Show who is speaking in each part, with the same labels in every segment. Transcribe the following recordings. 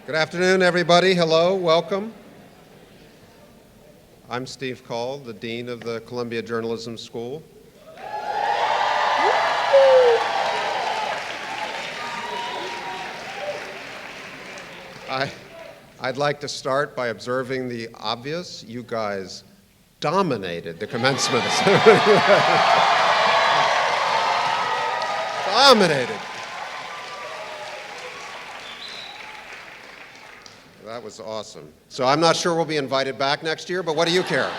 Speaker 1: Good afternoon, everybody. Hello, welcome. I'm Steve Call, the Dean of the Columbia Journalism School. I'd like to start by observing the obvious. You guys dominated the commencement. Dominated. That was awesome. So I'm not sure we'll be invited back next year, but what do you care?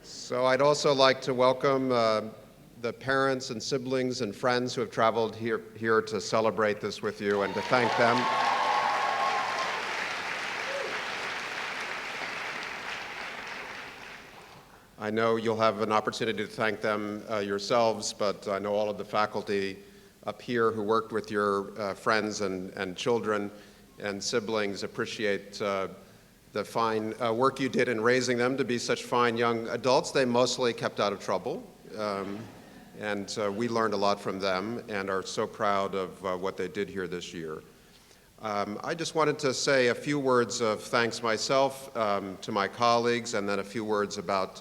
Speaker 1: So I'd also like to welcome the parents and siblings and friends who have traveled here to celebrate this with you and to thank them. I know you'll have an opportunity to thank them yourselves, but I know all of the faculty up here who worked with your friends and children and siblings appreciate the fine work you did in raising them to be such fine young adults. They mostly kept out of trouble, and we learned a lot from them and are so proud of what they did here this year. I just wanted to say a few words of thanks myself to my colleagues, and then a few words about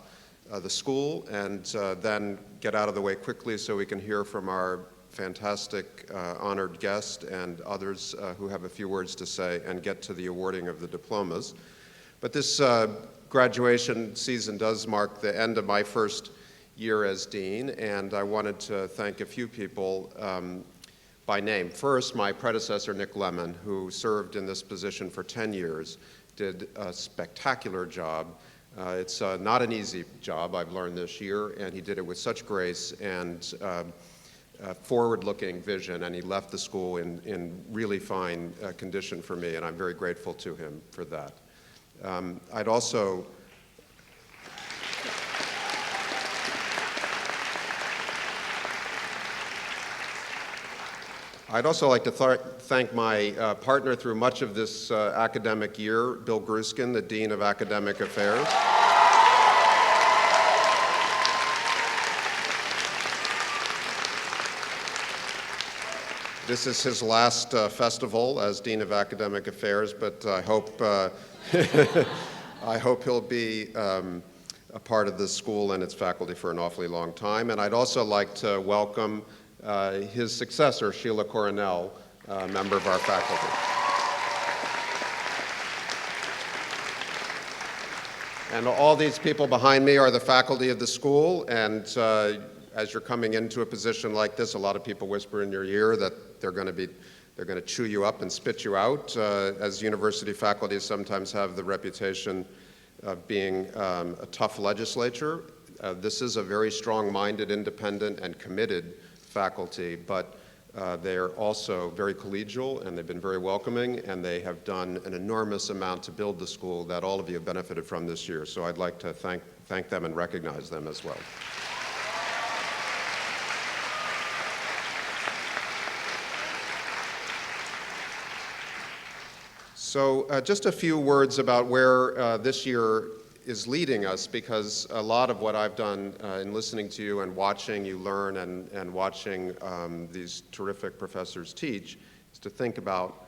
Speaker 1: the school, and then get out of the way quickly so we can hear from our fantastic honored guest and others who have a few words to say and get to the awarding of the diplomas. But this graduation season does mark the end of my first year as dean, and I wanted to thank a few people by name. First, my predecessor, Nick Lemon, who served in this position for 10 years, did a spectacular job. It's not an easy job, I've learned this year, and he did it with such grace and forward-looking vision, and he left the school in really fine condition for me, and I'm very grateful to him for that. I'd also like to thank my partner through much of this academic year, Bill Gruskin, the Dean of Academic Affairs. This is his last festival as Dean of Academic Affairs, but I hope I hope he'll be a part of this school and its faculty for an awfully long time. And I'd also like to welcome his successor, Sheila Coronel, a member of our faculty. And all these people behind me are the faculty of the school, and as you're coming into a position like this, a lot of people whisper in your ear that they're going to chew you up and spit you out, as university faculty sometimes have the reputation of being a tough legislature. This is a very strong-minded, independent, and committed faculty, but they're also very collegial, and they've been very welcoming, and they have done an enormous amount to build the school that all of you have benefited from this year. So I'd like to thank them and recognize them as well. So just a few words about where this year is leading us, because a lot of what I've done in listening to you and watching you learn and watching these terrific professors teach is to think about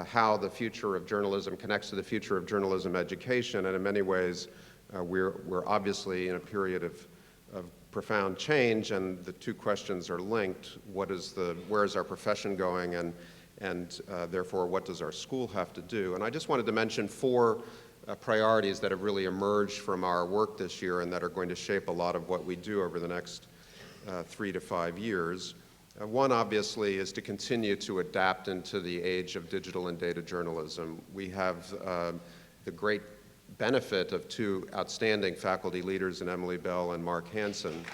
Speaker 1: how the future of journalism connects to the future of journalism education. And in many ways, we're obviously in a period of profound change, and the two questions are linked. Where is our profession going, and therefore, what does our school have to do? And I just wanted to mention four priorities that have really emerged from our work this year and that are going to shape a lot of what we do over the next 3 to 5 years. One, obviously, is to continue to adapt into the age of digital and data journalism. We have the great benefit of two outstanding faculty leaders in Emily Bell and Mark Hansen.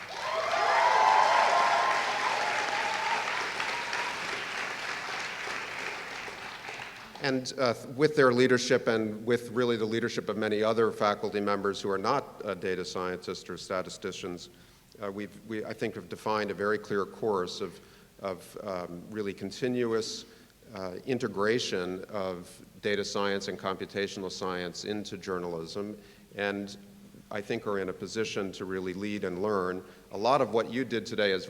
Speaker 1: And with their leadership and with really the leadership of many other faculty members who are not data scientists or statisticians, we I think have defined a very clear course of really continuous integration of data science and computational science into journalism. And I think, are in a position to really lead and learn. A lot of what you did today as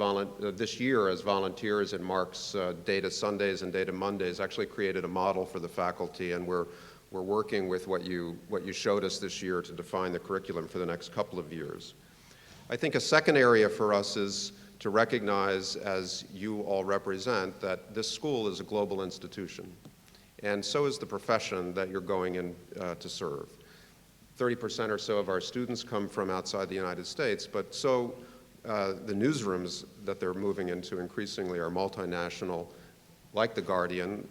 Speaker 1: this year as volunteers in Mark's Data Sundays and Data Mondays actually created a model for the faculty, and we're working with what you showed us this year to define the curriculum for the next couple of years. I think a second area for us is to recognize, as you all represent, that this school is a global institution, and so is the profession that you're going in to serve. 30% or so of our students come from outside the United States, but so the newsrooms that they're moving into increasingly are multinational, like The Guardian,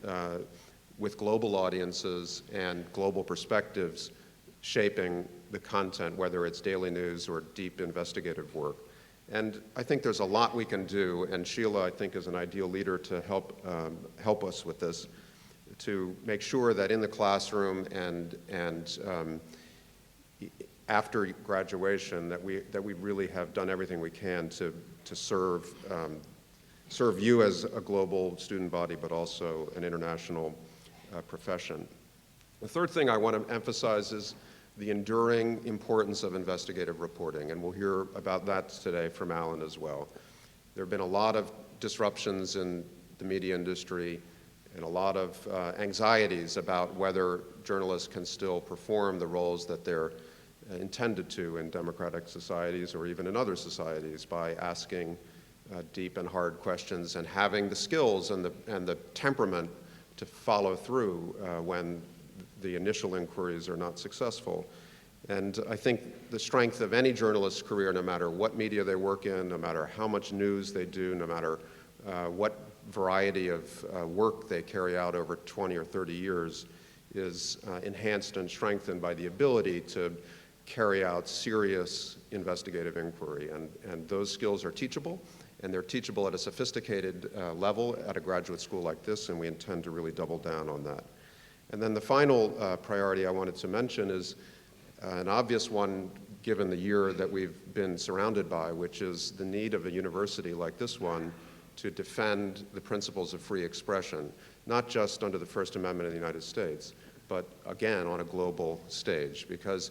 Speaker 1: with global audiences and global perspectives shaping the content, whether it's daily news or deep investigative work. And I think there's a lot we can do, and Sheila, I think, is an ideal leader to help us with this, to make sure that in the classroom and after graduation that we really have done everything we can to serve you as a global student body, but also an international profession. The third thing I want to emphasize is the enduring importance of investigative reporting, and we'll hear about that today from Alan as well. There have been a lot of disruptions in the media industry and a lot of anxieties about whether journalists can still perform the roles that they're intended to in democratic societies or even in other societies by asking deep and hard questions and having the skills and the temperament to follow through when the initial inquiries are not successful. And I think the strength of any journalist's career, no matter what media they work in, no matter how much news they do, no matter what variety of work they carry out over 20 or 30 years, is enhanced and strengthened by the ability to carry out serious investigative inquiry. And those skills are teachable, and they're teachable at a sophisticated level at a graduate school like this, and we intend to really double down on that. And then the final priority I wanted to mention is an obvious one given the year that we've been surrounded by, which is the need of a university like this one to defend the principles of free expression, not just under the First Amendment of the United States, but again on a global stage. Because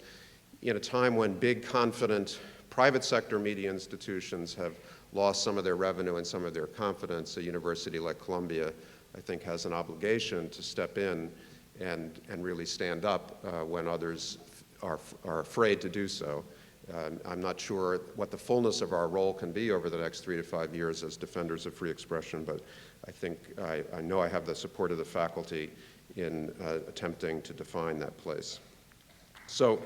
Speaker 1: in a time when big, confident private sector media institutions have lost some of their revenue and some of their confidence, a university like Columbia, I think, has an obligation to step in and really stand up when others are afraid to do so. I'm not sure what the fullness of our role can be over the next 3 to 5 years as defenders of free expression, but I think I know I have the support of the faculty in attempting to define that place. So,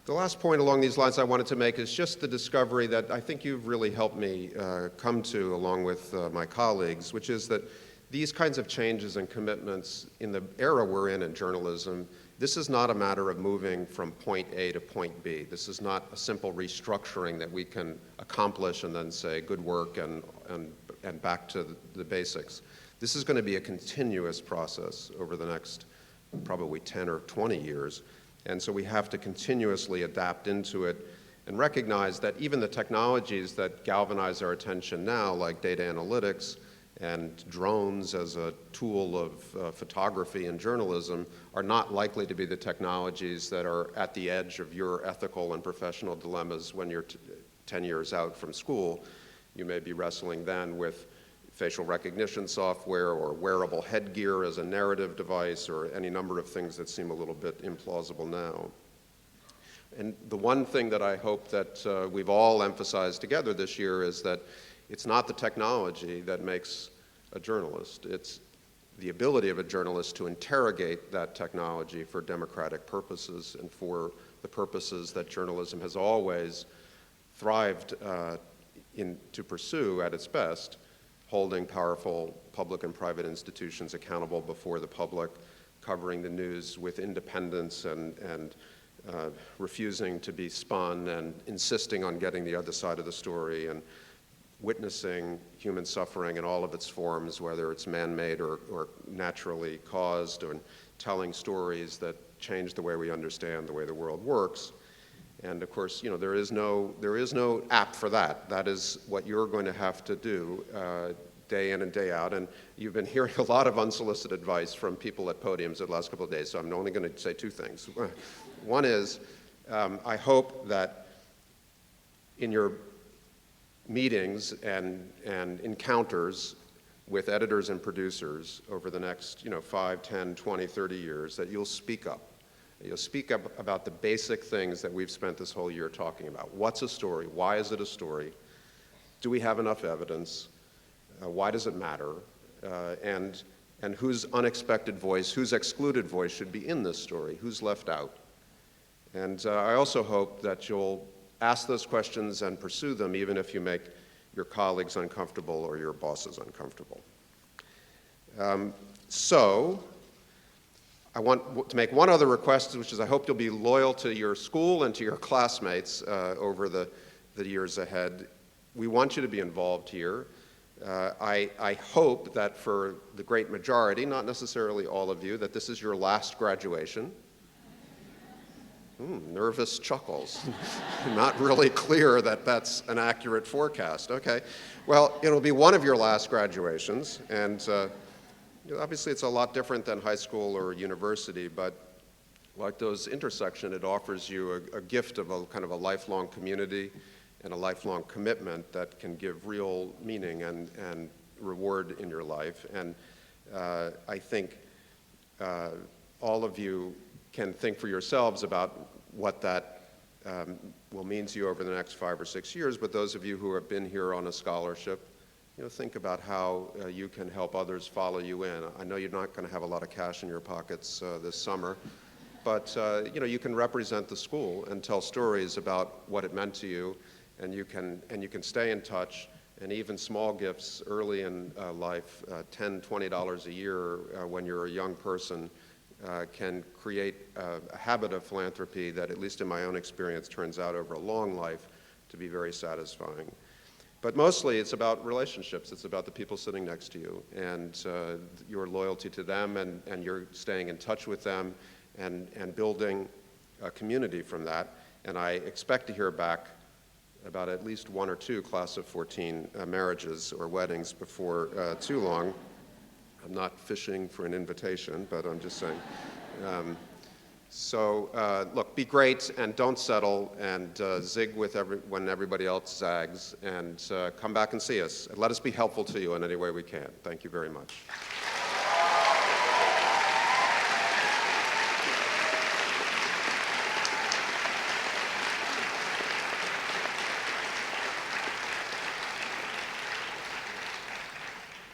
Speaker 1: the last point along these lines I wanted to make is just the discovery that I think you've really helped me come to along with my colleagues, which is that these kinds of changes and commitments in the era we're in journalism, this is not a matter of moving from point A to point B. This is not a simple restructuring that we can accomplish and then say good work and back to the basics. This is going to be a continuous process over the next probably 10 or 20 years. And so we have to continuously adapt into it and recognize that even the technologies that galvanize our attention now, like data analytics and drones as a tool of photography and journalism, are not likely to be the technologies that are at the edge of your ethical and professional dilemmas when you're 10 years out from school. You may be wrestling then with facial recognition software or wearable headgear as a narrative device or any number of things that seem a little bit implausible now. And the one thing that I hope that we've all emphasized together this year is that it's not the technology that makes a journalist. It's the ability of a journalist to interrogate that technology for democratic purposes and for the purposes that journalism has always thrived to pursue at its best, holding powerful public and private institutions accountable before the public, covering the news with independence and refusing to be spun and insisting on getting the other side of the story and witnessing human suffering in all of its forms, whether it's man-made or naturally caused, or telling stories that change the way we understand the way the world works. And of course, you know, there is no app for that. That is what you're going to have to do day in and day out, and you've been hearing a lot of unsolicited advice from people at podiums the last couple of days, so I'm only going to say two things. One is, I hope that in your meetings and encounters with editors and producers over the next 5, 10, 20, 30 years, that you'll speak up. You'll speak up about the basic things that we've spent this whole year talking about. What's a story? Why is it a story? Do we have enough evidence? Why does it matter? And whose unexpected voice, whose excluded voice should be in this story? Who's left out? And I also hope that you'll ask those questions and pursue them, even if you make your colleagues uncomfortable or your bosses uncomfortable. So I want to make one other request, which is I hope you'll be loyal to your school and to your classmates over the years ahead. We want you to be involved here. I hope that for the great majority, not necessarily all of you, that this is your last graduation. Nervous chuckles. Not really clear that that's an accurate forecast. Okay. Well, it'll be one of your last graduations, and obviously it's a lot different than high school or university, but like those intersection, it offers you a gift of a kind of a lifelong community and a lifelong commitment that can give real meaning and reward in your life. And I think all of you can think for yourselves about what that will mean to you over the next 5 or 6 years, but those of you who have been here on a scholarship, think about how you can help others follow you in. I know you're not going to have a lot of cash in your pockets this summer, but you can represent the school and tell stories about what it meant to you, and you can stay in touch. And even small gifts early in life, $10, $20 a year when you're a young person, can create a habit of philanthropy that, at least in my own experience, turns out over a long life to be very satisfying. But mostly it's about relationships. It's about the people sitting next to you and your loyalty to them, and you're staying in touch with them and building a community from that. And I expect to hear back about at least 1 or 2 class of 14 marriages or weddings before too long. I'm not fishing for an invitation, but I'm just saying. Look, be great and don't settle, and zig when everybody else zags, and come back and see us. And let us be helpful to you in any way we can. Thank you very much.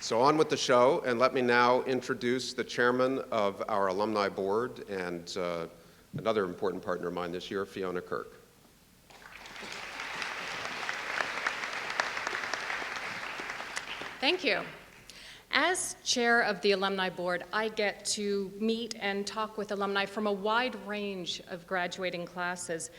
Speaker 1: So on with the show, and let me now introduce the chairman of our alumni board and another important partner of mine this year, Fiona Kirk.
Speaker 2: Thank you. As chair of the alumni board, I get to meet and talk with alumni from a wide range of graduating classes.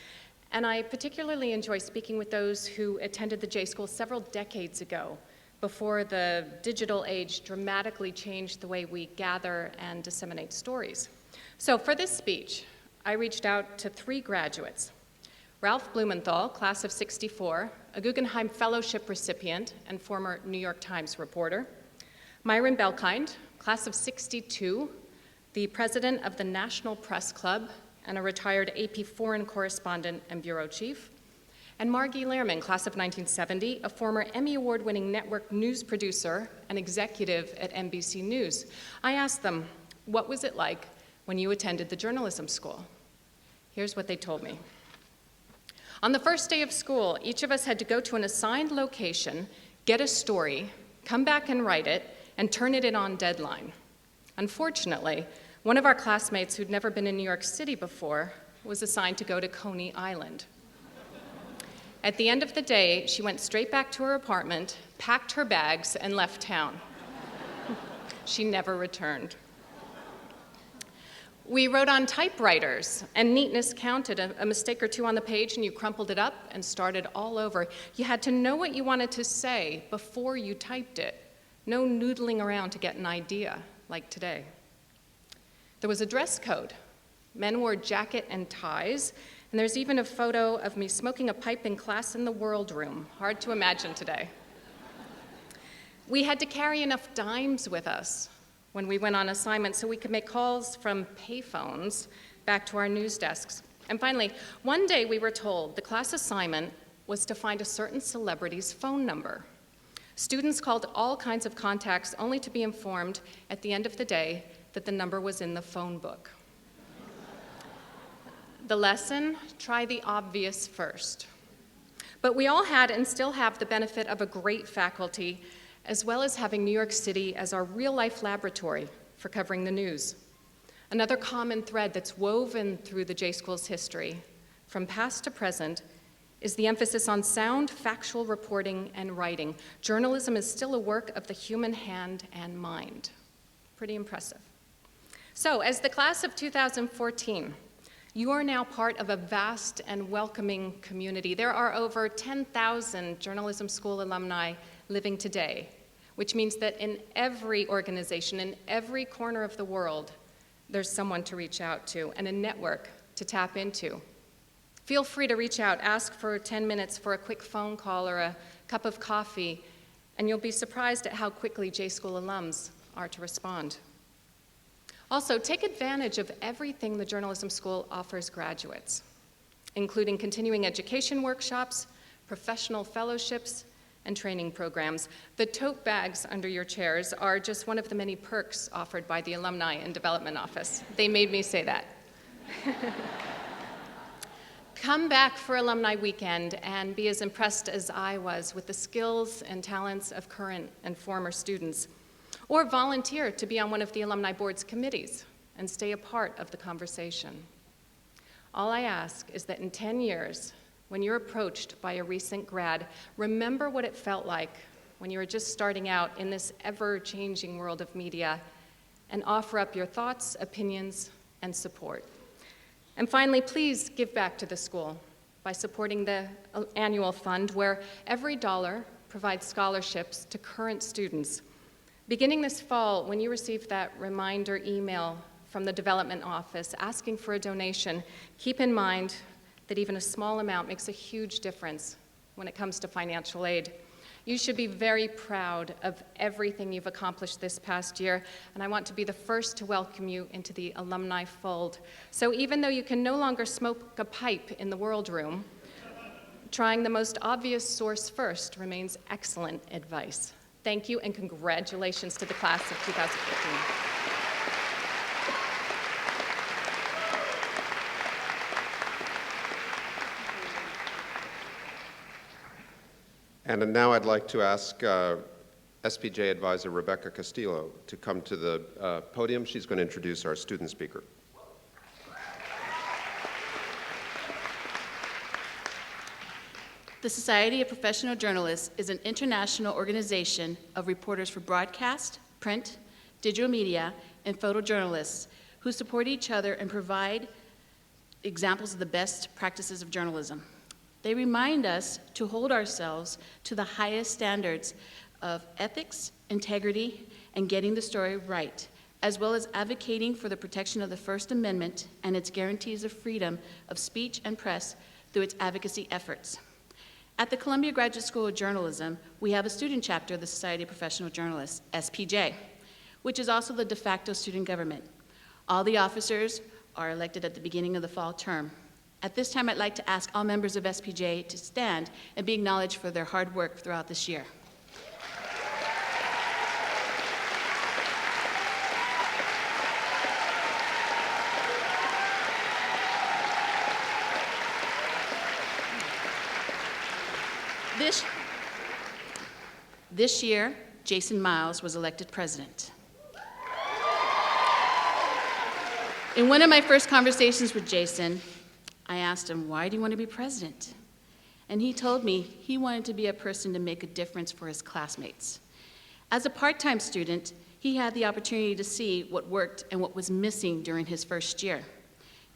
Speaker 2: And I particularly enjoy speaking with those who attended the J School several decades ago, before the digital age dramatically changed the way we gather and disseminate stories. So for this speech, I reached out to 3 graduates: Ralph Blumenthal, class of '64, a Guggenheim Fellowship recipient and former New York Times reporter; Myron Belkind, class of '62, the president of the National Press Club and a retired AP foreign correspondent and bureau chief; and Margie Lehrman, class of 1970, a former Emmy Award-winning network news producer and executive at NBC News. I asked them, what was it like when you attended the journalism school? Here's what they told me. On the first day of school, each of us had to go to an assigned location, get a story, come back and write it, and turn it in on deadline. Unfortunately, one of our classmates who'd never been in New York City before was assigned to go to Coney Island. At the end of the day, she went straight back to her apartment, packed her bags, and left town. She never returned. We wrote on typewriters, and neatness counted. A mistake or two on the page, and you crumpled it up and started all over. You had to know what you wanted to say before you typed it. No noodling around to get an idea, like today. There was a dress code. Men wore jacket and ties, and there's even a photo of me smoking a pipe in class in the World Room. Hard to imagine today. We had to carry enough dimes with us when we went on assignment so we could make calls from payphones back to our news desks. And finally, one day we were told the class assignment was to find a certain celebrity's phone number. Students called all kinds of contacts only to be informed at the end of the day that the number was in the phone book. The lesson, try the obvious first. But we all had and still have the benefit of a great faculty, as well as having New York City as our real-life laboratory for covering the news. Another common thread that's woven through the J-School's history, from past to present, is the emphasis on sound, factual reporting and writing. Journalism is still a work of the human hand and mind. Pretty impressive. So, as the class of 2014, you are now part of a vast and welcoming community. There are over 10,000 journalism school alumni living today, which means that in every organization, in every corner of the world, there's someone to reach out to and a network to tap into. Feel free to reach out, ask for 10 minutes for a quick phone call or a cup of coffee, and you'll be surprised at how quickly J-School alums are to respond. Also, take advantage of everything the journalism school offers graduates, including continuing education workshops, professional fellowships, and training programs. The tote bags under your chairs are just one of the many perks offered by the Alumni and Development Office. They made me say that. Come back for Alumni Weekend and be as impressed as I was with the skills and talents of current and former students. Or volunteer to be on one of the Alumni Board's committees and stay a part of the conversation. All I ask is that in 10 years, when you're approached by a recent grad, remember what it felt like when you were just starting out in this ever-changing world of media and offer up your thoughts, opinions, and support. And finally, please give back to the school by supporting the annual fund where every dollar provides scholarships to current students. Beginning this fall, when you receive that reminder email from the development office asking for a donation, keep in mind that even a small amount makes a huge difference when it comes to financial aid. You should be very proud of everything you've accomplished this past year, and I want to be the first to welcome you into the alumni fold. So even though you can no longer smoke a pipe in the World Room, trying the most obvious source first remains excellent advice. Thank you, and congratulations to the class of 2015.
Speaker 1: And now I'd like to ask SPJ advisor Rebecca Castillo to come to the podium. She's going to introduce our student speaker.
Speaker 3: The Society of Professional Journalists is an international organization of reporters for broadcast, print, digital media, and photojournalists who support each other and provide examples of the best practices of journalism. They remind us to hold ourselves to the highest standards of ethics, integrity, and getting the story right, as well as advocating for the protection of the First Amendment and its guarantees of freedom of speech and press through its advocacy efforts. At the Columbia Graduate School of Journalism, we have a student chapter of the Society of Professional Journalists, SPJ, which is also the de facto student government. All the officers are elected at the beginning of the fall term. At this time, I'd like to ask all members of SPJ to stand and be acknowledged for their hard work throughout this year. This year, Jason Miles was elected president. In one of my first conversations with Jason, I asked him, why do you want to be president? And he told me he wanted to be a person to make a difference for his classmates. As a part-time student, he had the opportunity to see what worked and what was missing during his first year.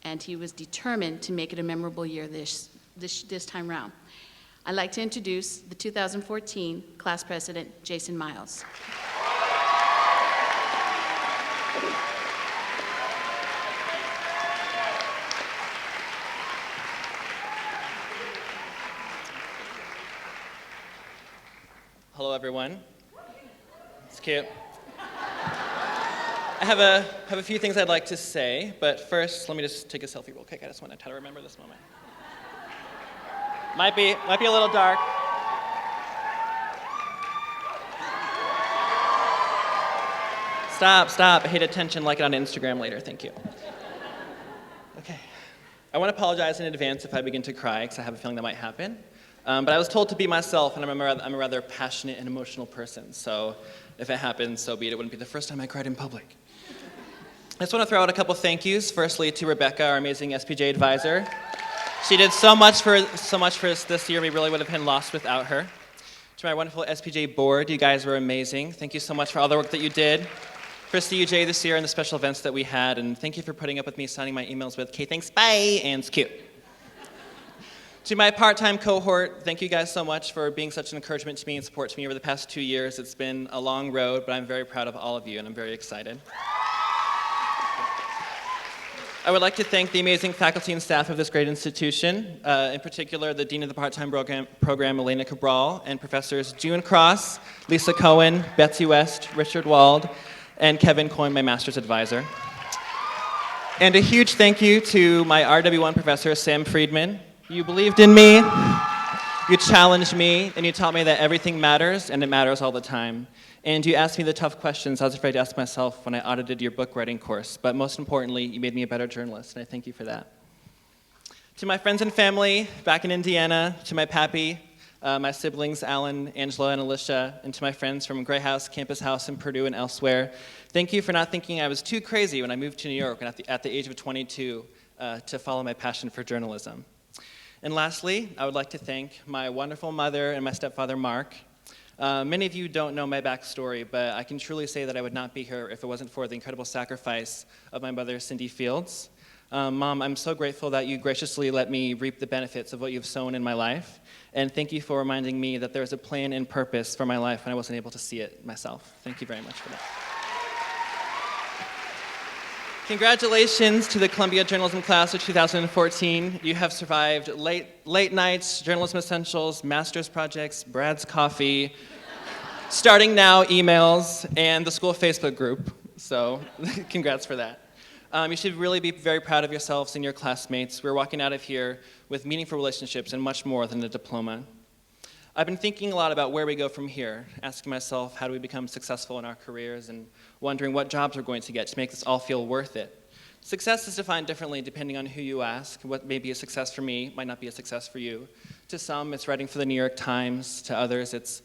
Speaker 3: And he was determined to make it a memorable year this time round. I'd like to introduce the 2014 class president, Jason Miles.
Speaker 4: Hello, everyone. It's cute. I have a few things I'd like to say, but first, let me just take a selfie real quick. I just want to try to remember this moment. Might be a little dark. Stop. I hate attention. Like it on Instagram later. Thank you. Okay. I want to apologize in advance if I begin to cry, because I have a feeling that might happen. But I was told to be myself, and I'm a rather passionate and emotional person. So if it happens, so be it. It wouldn't be the first time I cried in public. I just want to throw out a couple thank yous. Firstly, to Rebecca, our amazing SPJ advisor. She did so much for us this year. We really would have been lost without her. To my wonderful SPJ board, you guys were amazing. Thank you so much for all the work that you did for CUJ this year and the special events that we had. And thank you for putting up with me signing my emails with "Okay, thanks, bye," and "It's cute." To my part-time cohort, thank you guys so much for being such an encouragement to me and support to me over the past 2 years. It's been a long road, but I'm very proud of all of you, and I'm very excited. I would like to thank the amazing faculty and staff of this great institution, in particular the Dean of the Part-Time Program, Elena Cabral, and Professors June Cross, Lisa Cohen, Betsy West, Richard Wald, and Kevin Coyne, my master's advisor. And a huge thank you to my RW1 professor, Sam Friedman. You believed in me, you challenged me, and you taught me that everything matters, and it matters all the time. And you asked me the tough questions I was afraid to ask myself when I audited your book writing course. But most importantly, you made me a better journalist, and I thank you for that. To my friends and family back in Indiana, to my pappy, my siblings, Alan, Angela, and Alicia, and to my friends from Gray House, Campus House, and Purdue, and elsewhere, thank you for not thinking I was too crazy when I moved to New York and at the age of 22 to follow my passion for journalism. And lastly, I would like to thank my wonderful mother and my stepfather, Mark. Many of you don't know my backstory, but I can truly say that I would not be here if it wasn't for the incredible sacrifice of my mother, Cindy Fields. Mom, I'm so grateful that you graciously let me reap the benefits of what you've sown in my life. And thank you for reminding me that there's a plan and purpose for my life when I wasn't able to see it myself. Thank you very much for that. Congratulations to the Columbia Journalism Class of 2014. You have survived late nights, Journalism Essentials, master's projects, Brad's Coffee, starting now emails, and the school Facebook group. So congrats for that. You should really be very proud of yourselves and your classmates. We're walking out of here with meaningful relationships and much more than a diploma. I've been thinking a lot about where we go from here, asking myself how do we become successful in our careers and wondering what jobs we're going to get to make this all feel worth it. Success is defined differently depending on who you ask. What may be a success for me might not be a success for you. To some, it's writing for the New York Times. To others, it's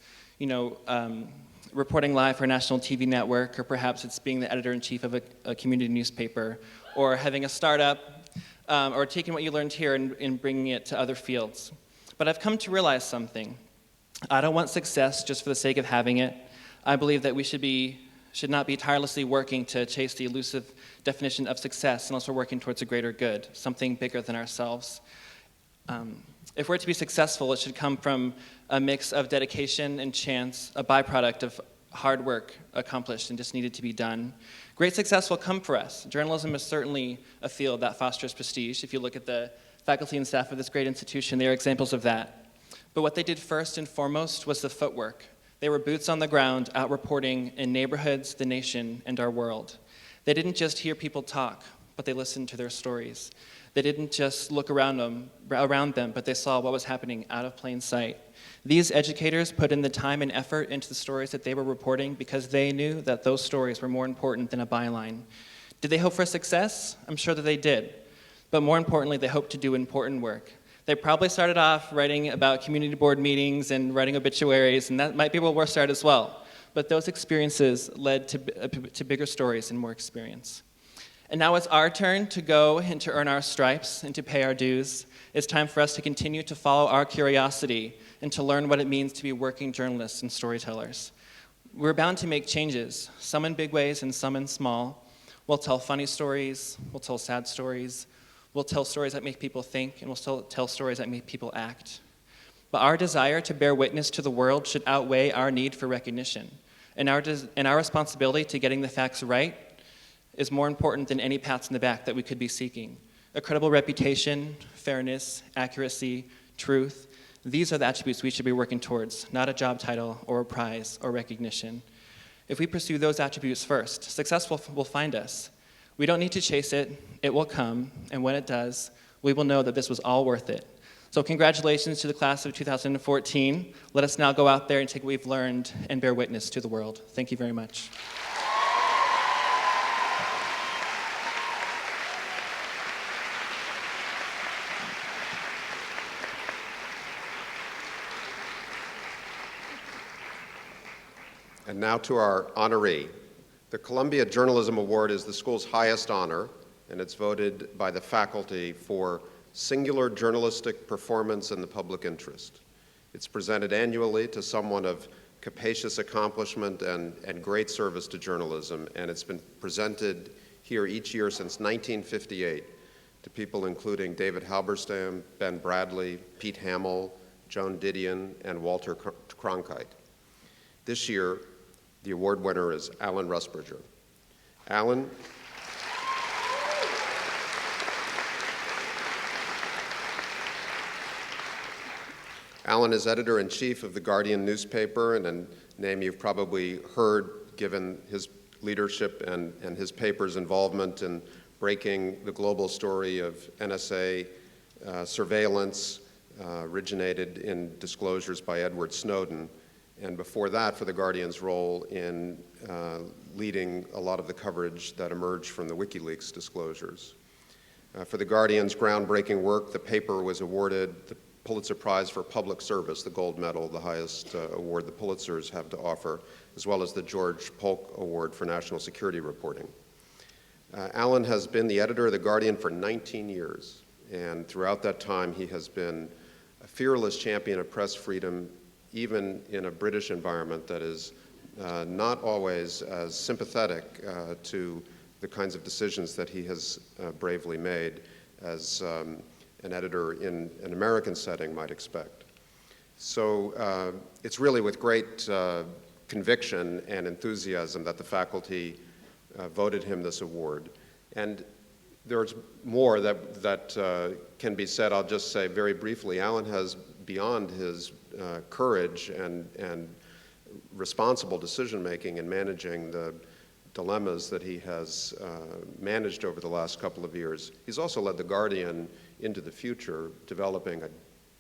Speaker 4: reporting live for a national TV network, or perhaps it's being the editor-in-chief of a community newspaper, or having a startup, or taking what you learned here and bringing it to other fields. But I've come to realize something. I don't want success just for the sake of having it. I believe that we should not be tirelessly working to chase the elusive definition of success unless we're working towards a greater good, something bigger than ourselves. If we're to be successful, it should come from a mix of dedication and chance, a byproduct of hard work accomplished and just needed to be done. Great success will come for us. Journalism is certainly a field that fosters prestige. If you look at the faculty and staff of this great institution, they are examples of that. But what they did first and foremost was the footwork. They were boots on the ground, out reporting in neighborhoods, the nation, and our world. They didn't just hear people talk, but they listened to their stories. They didn't just look around them, but they saw what was happening out of plain sight. These educators put in the time and effort into the stories that they were reporting because they knew that those stories were more important than a byline. Did they hope for success? I'm sure that they did. But more importantly, they hoped to do important work. They probably started off writing about community board meetings and writing obituaries, and that might be where we'll start as well. But those experiences led to bigger stories and more experience. And now it's our turn to go and to earn our stripes and to pay our dues. It's time for us to continue to follow our curiosity and to learn what it means to be working journalists and storytellers. We're bound to make changes, some in big ways and some in small. We'll tell funny stories, we'll tell sad stories, we'll tell stories that make people think, and we'll still tell stories that make people act. But our desire to bear witness to the world should outweigh our need for recognition. And our responsibility to getting the facts right is more important than any pats in the back that we could be seeking. A credible reputation, fairness, accuracy, truth, these are the attributes we should be working towards, not a job title or a prize or recognition. If we pursue those attributes first, success will find us. We don't need to chase it. It will come, and when it does, we will know that this was all worth it. So congratulations to the class of 2014. Let us now go out there and take what we've learned and bear witness to the world. Thank you very much.
Speaker 1: And now to our honoree. The Columbia Journalism Award is the school's highest honor, and it's voted by the faculty for singular journalistic performance in the public interest. It's presented annually to someone of capacious accomplishment and great service to journalism, and it's been presented here each year since 1958 to people including David Halberstam, Ben Bradley, Pete Hamill, Joan Didion, and Walter Cronkite. This year, the award winner is Alan Rusbridger. Alan is editor-in-chief of The Guardian newspaper, and a name you've probably heard given his leadership and his paper's involvement in breaking the global story of NSA surveillance originated in disclosures by Edward Snowden. And before that, for The Guardian's role in leading a lot of the coverage that emerged from the WikiLeaks disclosures. For The Guardian's groundbreaking work, the paper was awarded the Pulitzer Prize for Public Service, the gold medal, the highest award the Pulitzers have to offer, as well as the George Polk Award for National Security Reporting. Alan has been the editor of The Guardian for 19 years, and throughout that time he has been a fearless champion of press freedom, even in a British environment that is not always as sympathetic to the kinds of decisions that he has bravely made as an editor in an American setting might expect. So it's really with great conviction and enthusiasm that the faculty voted him this award. And there's more that can be said. I'll just say very briefly, Alan has, beyond his courage and responsible decision-making in managing the dilemmas that he has managed over the last couple of years, he's also led The Guardian into the future, developing a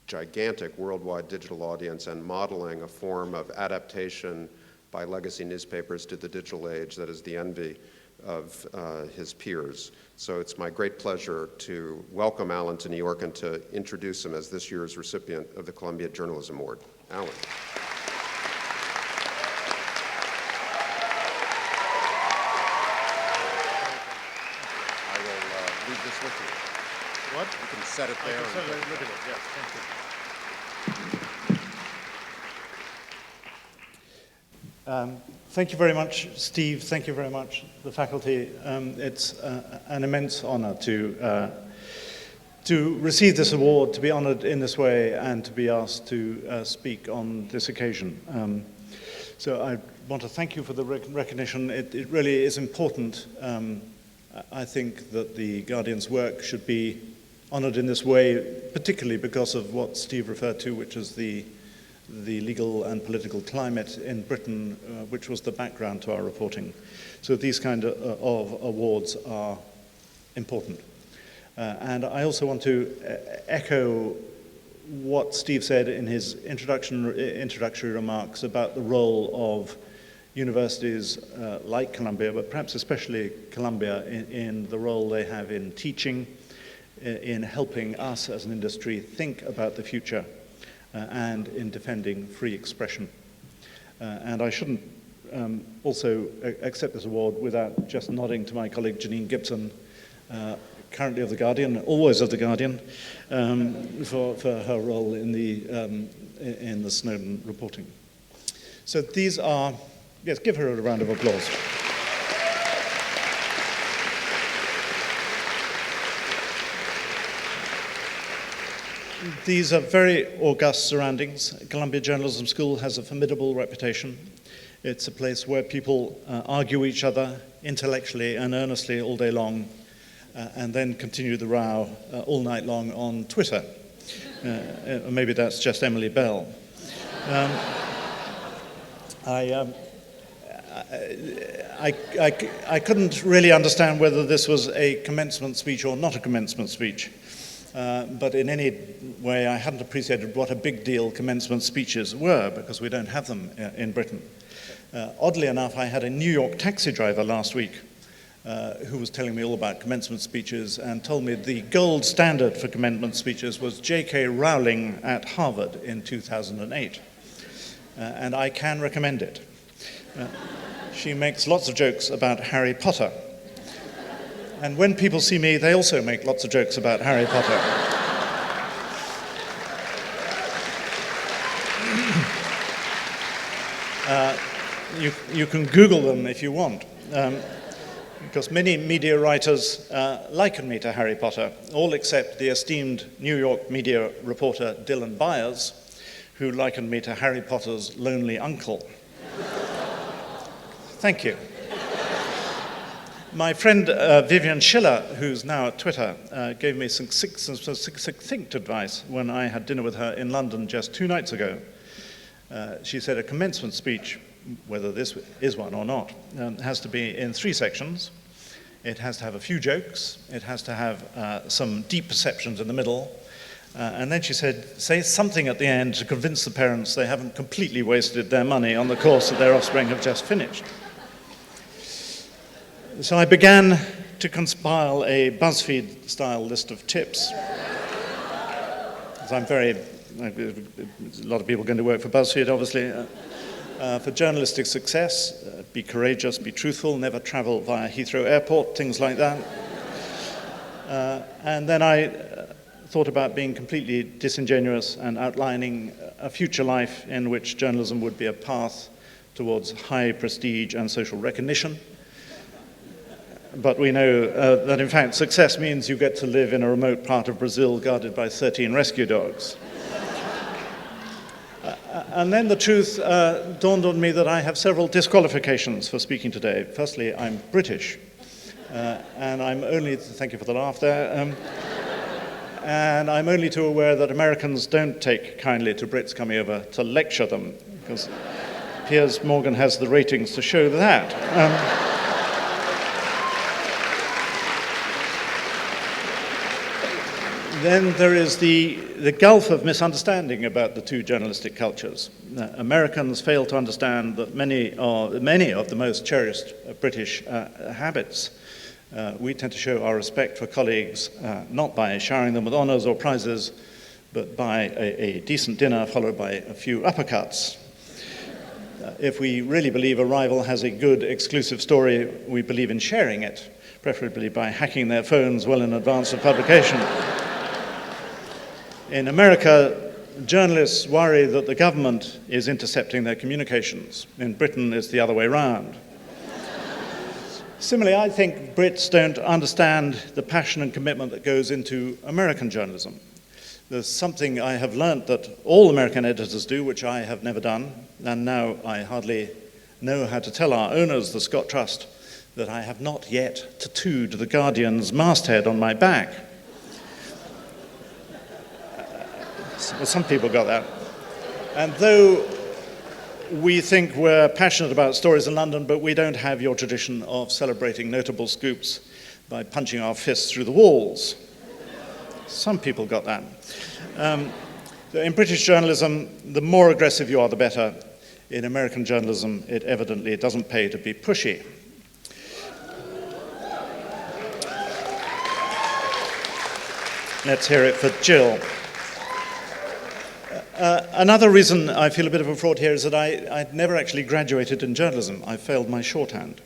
Speaker 1: gigantic worldwide digital audience and modeling a form of adaptation by legacy newspapers to the digital age that is the envy of his peers. So it's my great pleasure to welcome Alan to New York and to introduce him as this year's recipient of the Columbia Journalism Award. Alan. I will leave this with you.
Speaker 5: What?
Speaker 1: You can set it there.
Speaker 5: I can set it, look at it, yes, thank you. Thank you very much, Steve. Thank you very much, the faculty. It's an immense honor to receive this award, to be honored in this way, and to be asked to speak on this occasion. So I want to thank you for the recognition. It really is important. I think that the Guardian's work should be honored in this way, particularly because of what Steve referred to, which is the legal and political climate in Britain, which was the background to our reporting. So these kind of awards are important. And I also want to echo what Steve said in his introductory remarks about the role of universities like Columbia, but perhaps especially Columbia, in the role they have in teaching, in helping us as an industry think about the future, and in defending free expression. And I shouldn't also accept this award without just nodding to my colleague Janine Gibson, currently of The Guardian, always of The Guardian, for her role in the Snowden reporting. So these are, yes, give her a round of applause. These are very august surroundings. Columbia Journalism School has a formidable reputation. It's a place where people argue each other intellectually and earnestly all day long, and then continue the row all night long on Twitter. Or maybe that's just Emily Bell. I couldn't really understand whether this was a commencement speech or not a commencement speech. But in any way, I hadn't appreciated what a big deal commencement speeches were, because we don't have them in Britain. Oddly enough, I had a New York taxi driver last week who was telling me all about commencement speeches and told me the gold standard for commencement speeches was J.K. Rowling at Harvard in 2008. And I can recommend it. She makes lots of jokes about Harry Potter. And when people see me, they also make lots of jokes about Harry Potter. You can Google them if you want, because many media writers liken me to Harry Potter, all except the esteemed New York media reporter Dylan Byers, who likened me to Harry Potter's lonely uncle. Thank you. My friend Vivian Schiller, who's now at Twitter, gave me some succinct advice when I had dinner with her in London just 2 nights ago. She said a commencement speech, whether this is one or not, has to be in 3 sections. It has to have a few jokes. It has to have some deep perceptions in the middle. And then she said, say something at the end to convince the parents they haven't completely wasted their money on the course that their offspring have just finished. So I began to compile a BuzzFeed-style list of tips. Because a lot of people are going to work for BuzzFeed, obviously. For journalistic success, be courageous, be truthful, never travel via Heathrow Airport, things like that. And then I thought about being completely disingenuous and outlining a future life in which journalism would be a path towards high prestige and social recognition. But we know that, in fact, success means you get to live in a remote part of Brazil guarded by 13 rescue dogs. And then the truth dawned on me that I have several disqualifications for speaking today. Firstly, I'm British, and I'm only, thank you for the laugh there, and I'm only too aware that Americans don't take kindly to Brits coming over to lecture them, because Piers Morgan has the ratings to show that. Then there is the gulf of misunderstanding about the 2 journalistic cultures. Americans fail to understand that many of the most cherished British habits. We tend to show our respect for colleagues not by showering them with honours or prizes, but by a decent dinner followed by a few uppercuts. If we really believe a rival has a good exclusive story, we believe in sharing it, preferably by hacking their phones well in advance of publication. In America, journalists worry that the government is intercepting their communications. In Britain, it's the other way around. Similarly, I think Brits don't understand the passion and commitment that goes into American journalism. There's something I have learnt that all American editors do, which I have never done, and now I hardly know how to tell our owners, the Scott Trust, that I have not yet tattooed the Guardian's masthead on my back. Some people got that. And though we think we're passionate about stories in London, but we don't have your tradition of celebrating notable scoops by punching our fists through the walls. Some people got that. In British journalism, the more aggressive you are, the better. In American journalism, it evidently doesn't pay to be pushy. Let's hear it for Jill. Another reason I feel a bit of a fraud here is that I'd never actually graduated in journalism. I failed my shorthand.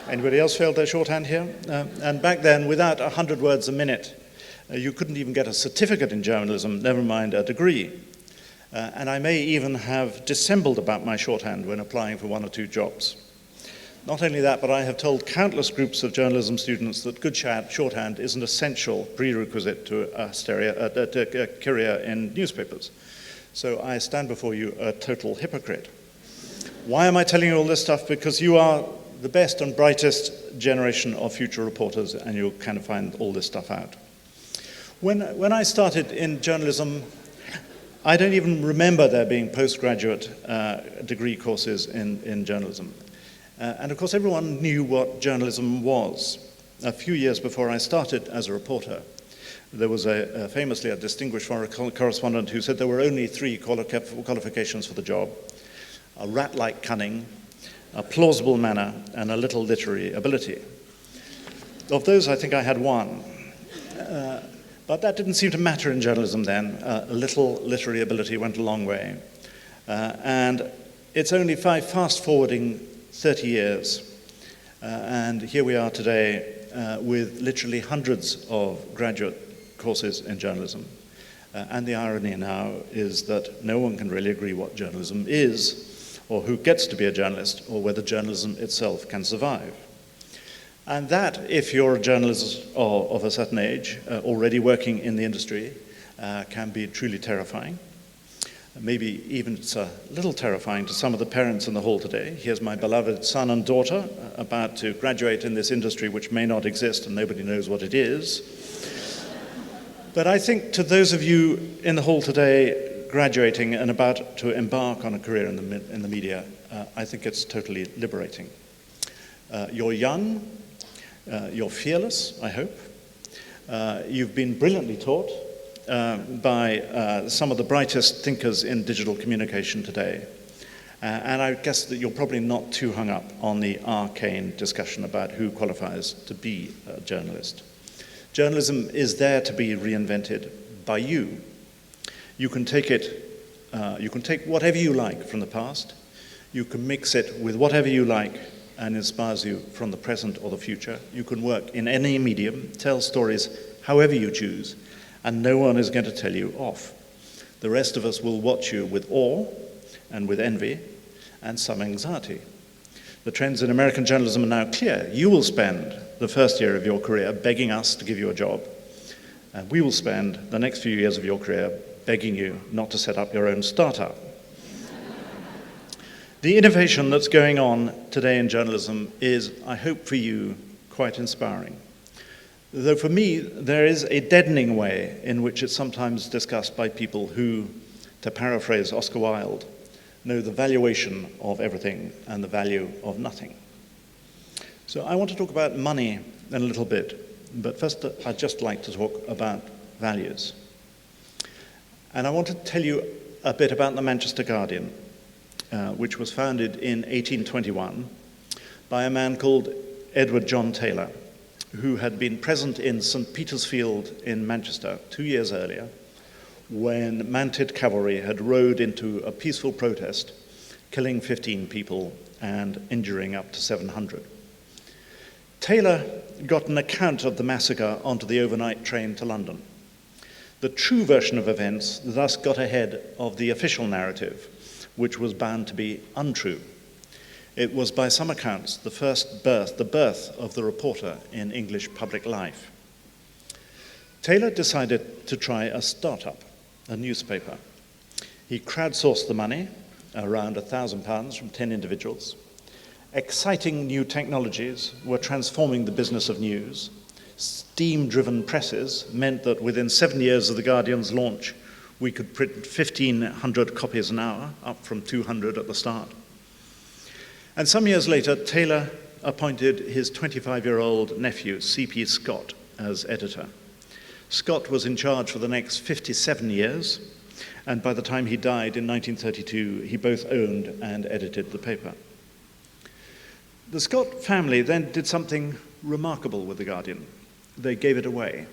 Speaker 5: Anybody else failed their shorthand here? And back then, without 100 words a minute, you couldn't even get a certificate in journalism, never mind a degree. And I may even have dissembled about my shorthand when applying for 1 or 2 jobs. Not only that, but I have told countless groups of journalism students that good shorthand is an essential prerequisite to a career in newspapers. So I stand before you a total hypocrite. Why am I telling you all this stuff? Because you are the best and brightest generation of future reporters, and you can find all this stuff out. When I started in journalism, I don't even remember there being postgraduate degree courses in journalism. And of course, everyone knew what journalism was. A few years before I started as a reporter, there was famously a distinguished foreign correspondent who said there were only 3 qualifications for the job: a rat-like cunning, a plausible manner, and a little literary ability. Of those, I think I had 1. But that didn't seem to matter in journalism then. A little literary ability went a long way. And it's only fast-forwarding 30 years, and here we are today with literally hundreds of graduate courses in journalism. And the irony now is that no one can really agree what journalism is, or who gets to be a journalist, or whether journalism itself can survive. And that, if you're a journalist of a certain age, already working in the industry, can be truly terrifying. Maybe even it's a little terrifying to some of the parents in the hall today. Here's my beloved son and daughter about to graduate in this industry which may not exist and nobody knows what it is. But I think to those of you in the hall today graduating and about to embark on a career in the media, I think it's totally liberating. You're young, you're fearless, I hope. You've been brilliantly taught by some of the brightest thinkers in digital communication today. And I guess that you're probably not too hung up on the arcane discussion about who qualifies to be a journalist. Journalism is there to be reinvented by you. You can take whatever you like from the past, you can mix it with whatever you like and inspires you from the present or the future. You can work in any medium, tell stories however you choose, and no one is going to tell you off. The rest of us will watch you with awe and with envy and some anxiety. The trends in American journalism are now clear. You will spend the first year of your career begging us to give you a job, and we will spend the next few years of your career begging you not to set up your own startup. The innovation that's going on today in journalism is, I hope for you, quite inspiring. Though for me, there is a deadening way in which it's sometimes discussed by people who, to paraphrase Oscar Wilde, know the valuation of everything and the value of nothing. So I want to talk about money in a little bit, but first I'd just like to talk about values. And I want to tell you a bit about the Manchester Guardian, which was founded in 1821 by a man called Edward John Taylor, who had been present in St. Peter's Field in Manchester 2 years earlier, when mounted cavalry had rode into a peaceful protest, killing 15 people and injuring up to 700. Taylor got an account of the massacre onto the overnight train to London. The true version of events thus got ahead of the official narrative, which was bound to be untrue. It was, by some accounts, the birth of the reporter in English public life. Taylor decided to try a startup, a newspaper. He crowdsourced the money, around £1,000 from 10 individuals. Exciting new technologies were transforming the business of news. Steam-driven presses meant that within 7 years of the Guardian's launch, we could print 1,500 copies an hour, up from 200 at the start. And some years later, Taylor appointed his 25-year-old nephew, C.P. Scott, as editor. Scott was in charge for the next 57 years, and by the time he died in 1932, he both owned and edited the paper. The Scott family then did something remarkable with The Guardian. They gave it away.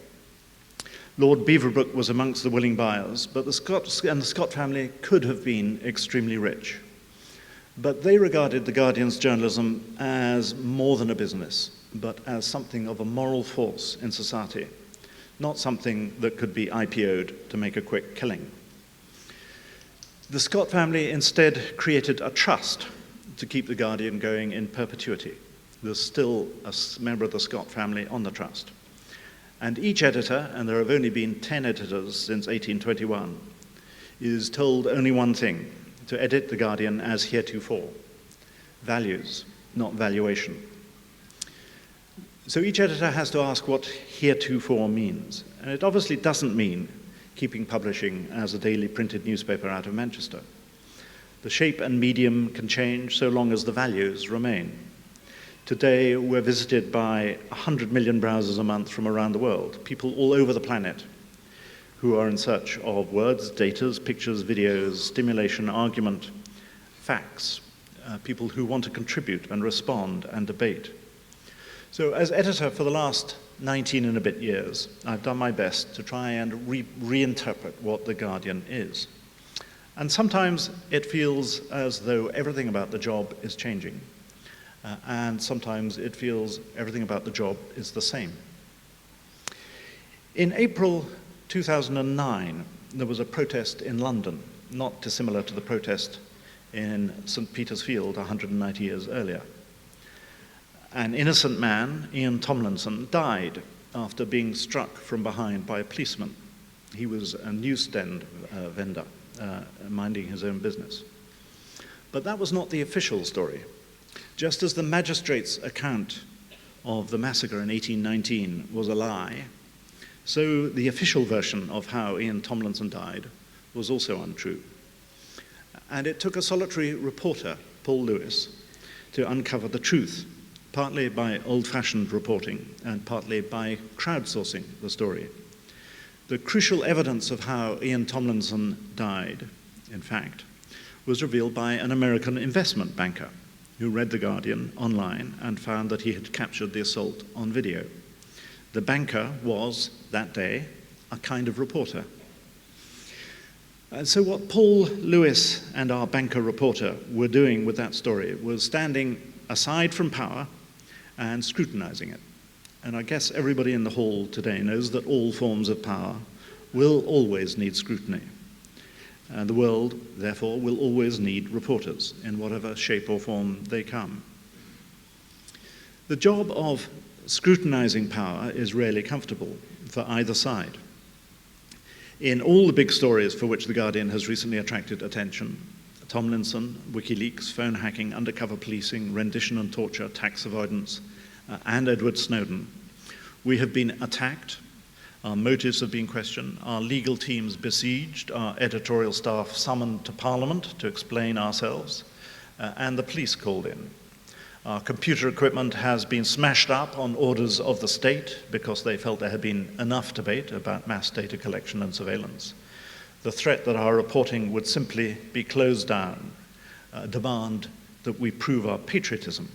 Speaker 5: Lord Beaverbrook was amongst the willing buyers, but the Scott family could have been extremely rich. But they regarded The Guardian's journalism as more than a business, but as something of a moral force in society, not something that could be IPO'd to make a quick killing. The Scott family instead created a trust to keep The Guardian going in perpetuity. There's still a member of the Scott family on the trust. And each editor, and there have only been 10 editors since 1821, is told only one thing: to edit The Guardian as heretofore. Values, not valuation. So each editor has to ask what heretofore means. And it obviously doesn't mean keeping publishing as a daily printed newspaper out of Manchester. The shape and medium can change so long as the values remain. Today, we're visited by 100 million browsers a month from around the world, people all over the planet who are in search of words, datas, pictures, videos, stimulation, argument, facts, people who want to contribute and respond and debate. So as editor for the last 19 and a bit years, I've done my best to try and reinterpret what The Guardian is. And sometimes it feels as though everything about the job is changing. And sometimes it feels everything about the job is the same. In April 2009, there was a protest in London, not dissimilar to the protest in St. Peter's Field 190 years earlier. An innocent man, Ian Tomlinson, died after being struck from behind by a policeman. He was a newsstand vendor, minding his own business. But that was not the official story. Just as the magistrate's account of the massacre in 1819 was a lie, so the official version of how Ian Tomlinson died was also untrue. And it took a solitary reporter, Paul Lewis, to uncover the truth, partly by old-fashioned reporting and partly by crowdsourcing the story. The crucial evidence of how Ian Tomlinson died, in fact, was revealed by an American investment banker who read The Guardian online and found that he had captured the assault on video. The banker was, that day, a kind of reporter. And so what Paul Lewis and our banker reporter were doing with that story was standing aside from power and scrutinizing it. And I guess everybody in the hall today knows that all forms of power will always need scrutiny. And the world, therefore, will always need reporters in whatever shape or form they come. The job of scrutinizing power is rarely comfortable for either side. In all the big stories for which The Guardian has recently attracted attention, Tomlinson, WikiLeaks, phone hacking, undercover policing, rendition and torture, tax avoidance, and Edward Snowden, we have been attacked, our motives have been questioned, our legal teams besieged, our editorial staff summoned to Parliament to explain ourselves, and the police called in. Our computer equipment has been smashed up on orders of the state because they felt there had been enough debate about mass data collection and surveillance. The threat that our reporting would simply be closed down demand that we prove our patriotism.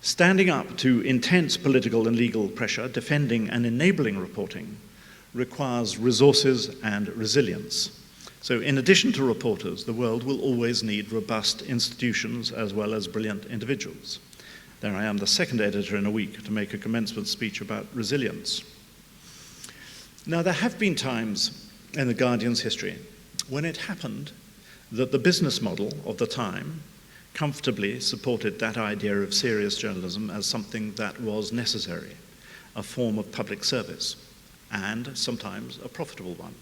Speaker 5: Standing up to intense political and legal pressure, defending and enabling reporting requires resources and resilience. So in addition to reporters, the world will always need robust institutions as well as brilliant individuals. There I am, the second editor in a week to make a commencement speech about resilience. Now, there have been times in The Guardian's history when it happened that the business model of the time comfortably supported that idea of serious journalism as something that was necessary, a form of public service, and sometimes a profitable one.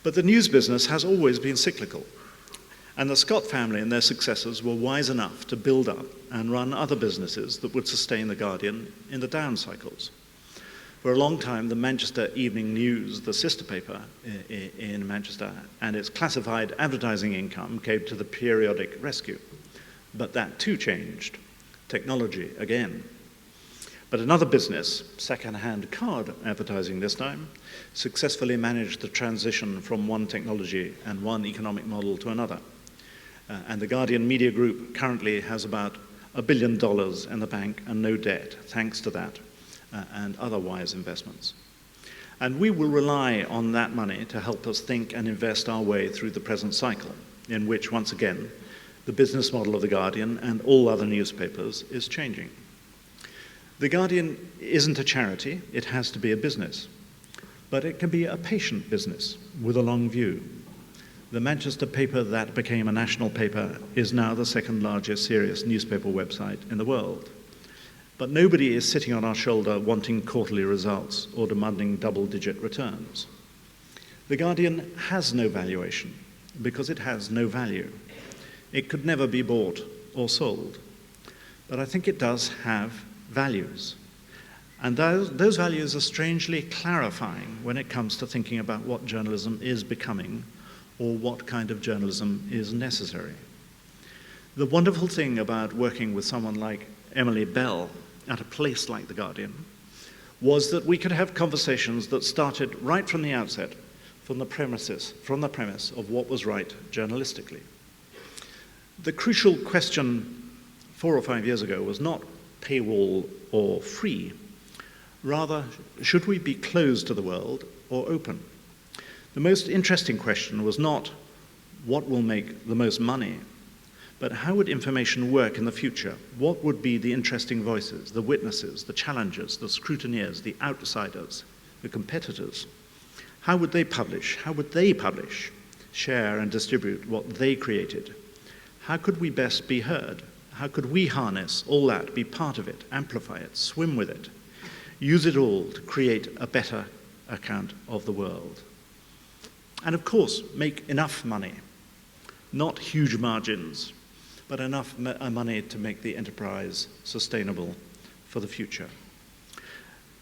Speaker 5: But the news business has always been cyclical, and the Scott family and their successors were wise enough to build up and run other businesses that would sustain The Guardian in the down cycles. For a long time, the Manchester Evening News, the sister paper in Manchester, and its classified advertising income came to the periodic rescue. But that too changed. Technology again. But another business, second-hand card advertising this time, successfully managed the transition from one technology and one economic model to another. And the Guardian Media Group currently has about $1 billion in the bank and no debt, thanks to that and other wise investments. And we will rely on that money to help us think and invest our way through the present cycle, in which, once again, the business model of The Guardian and all other newspapers is changing. The Guardian isn't a charity, it has to be a business. But it can be a patient business with a long view. The Manchester paper that became a national paper is now the second largest serious newspaper website in the world. But nobody is sitting on our shoulder wanting quarterly results or demanding double-digit returns. The Guardian has no valuation because it has no value. It could never be bought or sold. But I think it does have values. And those values are strangely clarifying when it comes to thinking about what journalism is becoming or what kind of journalism is necessary. The wonderful thing about working with someone like Emily Bell at a place like The Guardian was that we could have conversations that started right from the outset from the premise of what was right journalistically. The crucial question 4 or 5 years ago was not paywall or free. Rather, should we be closed to the world or open? The most interesting question was not what will make the most money, but how would information work in the future? What would be the interesting voices, the witnesses, the challengers, the scrutineers, the outsiders, the competitors? How would they publish? How would they publish, share and distribute what they created? How could we best be heard? How could we harness all that, be part of it, amplify it, swim with it, use it all to create a better account of the world? And of course, make enough money, not huge margins, but enough money to make the enterprise sustainable for the future.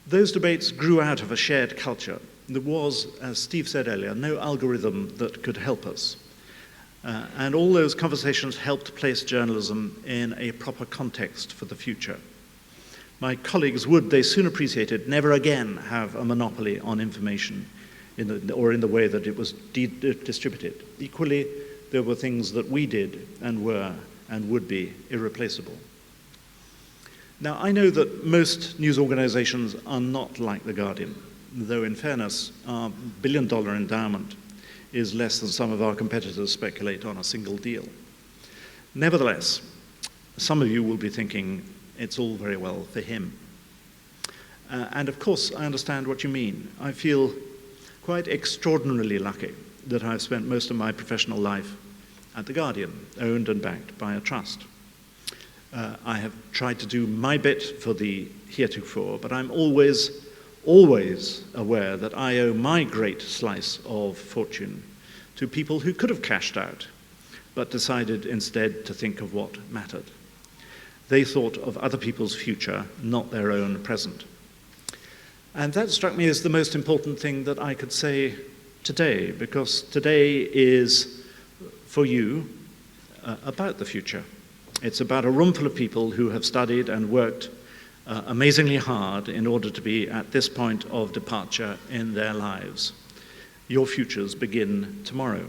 Speaker 5: Those debates grew out of a shared culture. There was, as Steve said earlier, no algorithm that could help us. And all those conversations helped place journalism in a proper context for the future. My colleagues would, they soon appreciated, never again have a monopoly on information in the way that it was distributed. Equally, there were things that we did and were and would be irreplaceable. Now, I know that most news organizations are not like The Guardian, though in fairness, our billion-dollar endowment is less than some of our competitors speculate on a single deal. Nevertheless, some of you will be thinking it's all very well for him. And of course, I understand what you mean. I feel quite extraordinarily lucky that I've spent most of my professional life at The Guardian, owned and backed by a trust. I have tried to do my bit for the heretofore, but I'm always aware that I owe my great slice of fortune to people who could have cashed out, but decided instead to think of what mattered. They thought of other people's future, not their own present. And that struck me as the most important thing that I could say today, because today is, for you, about the future. It's about a room full of people who have studied and worked amazingly hard in order to be at this point of departure in their lives. Your futures begin tomorrow.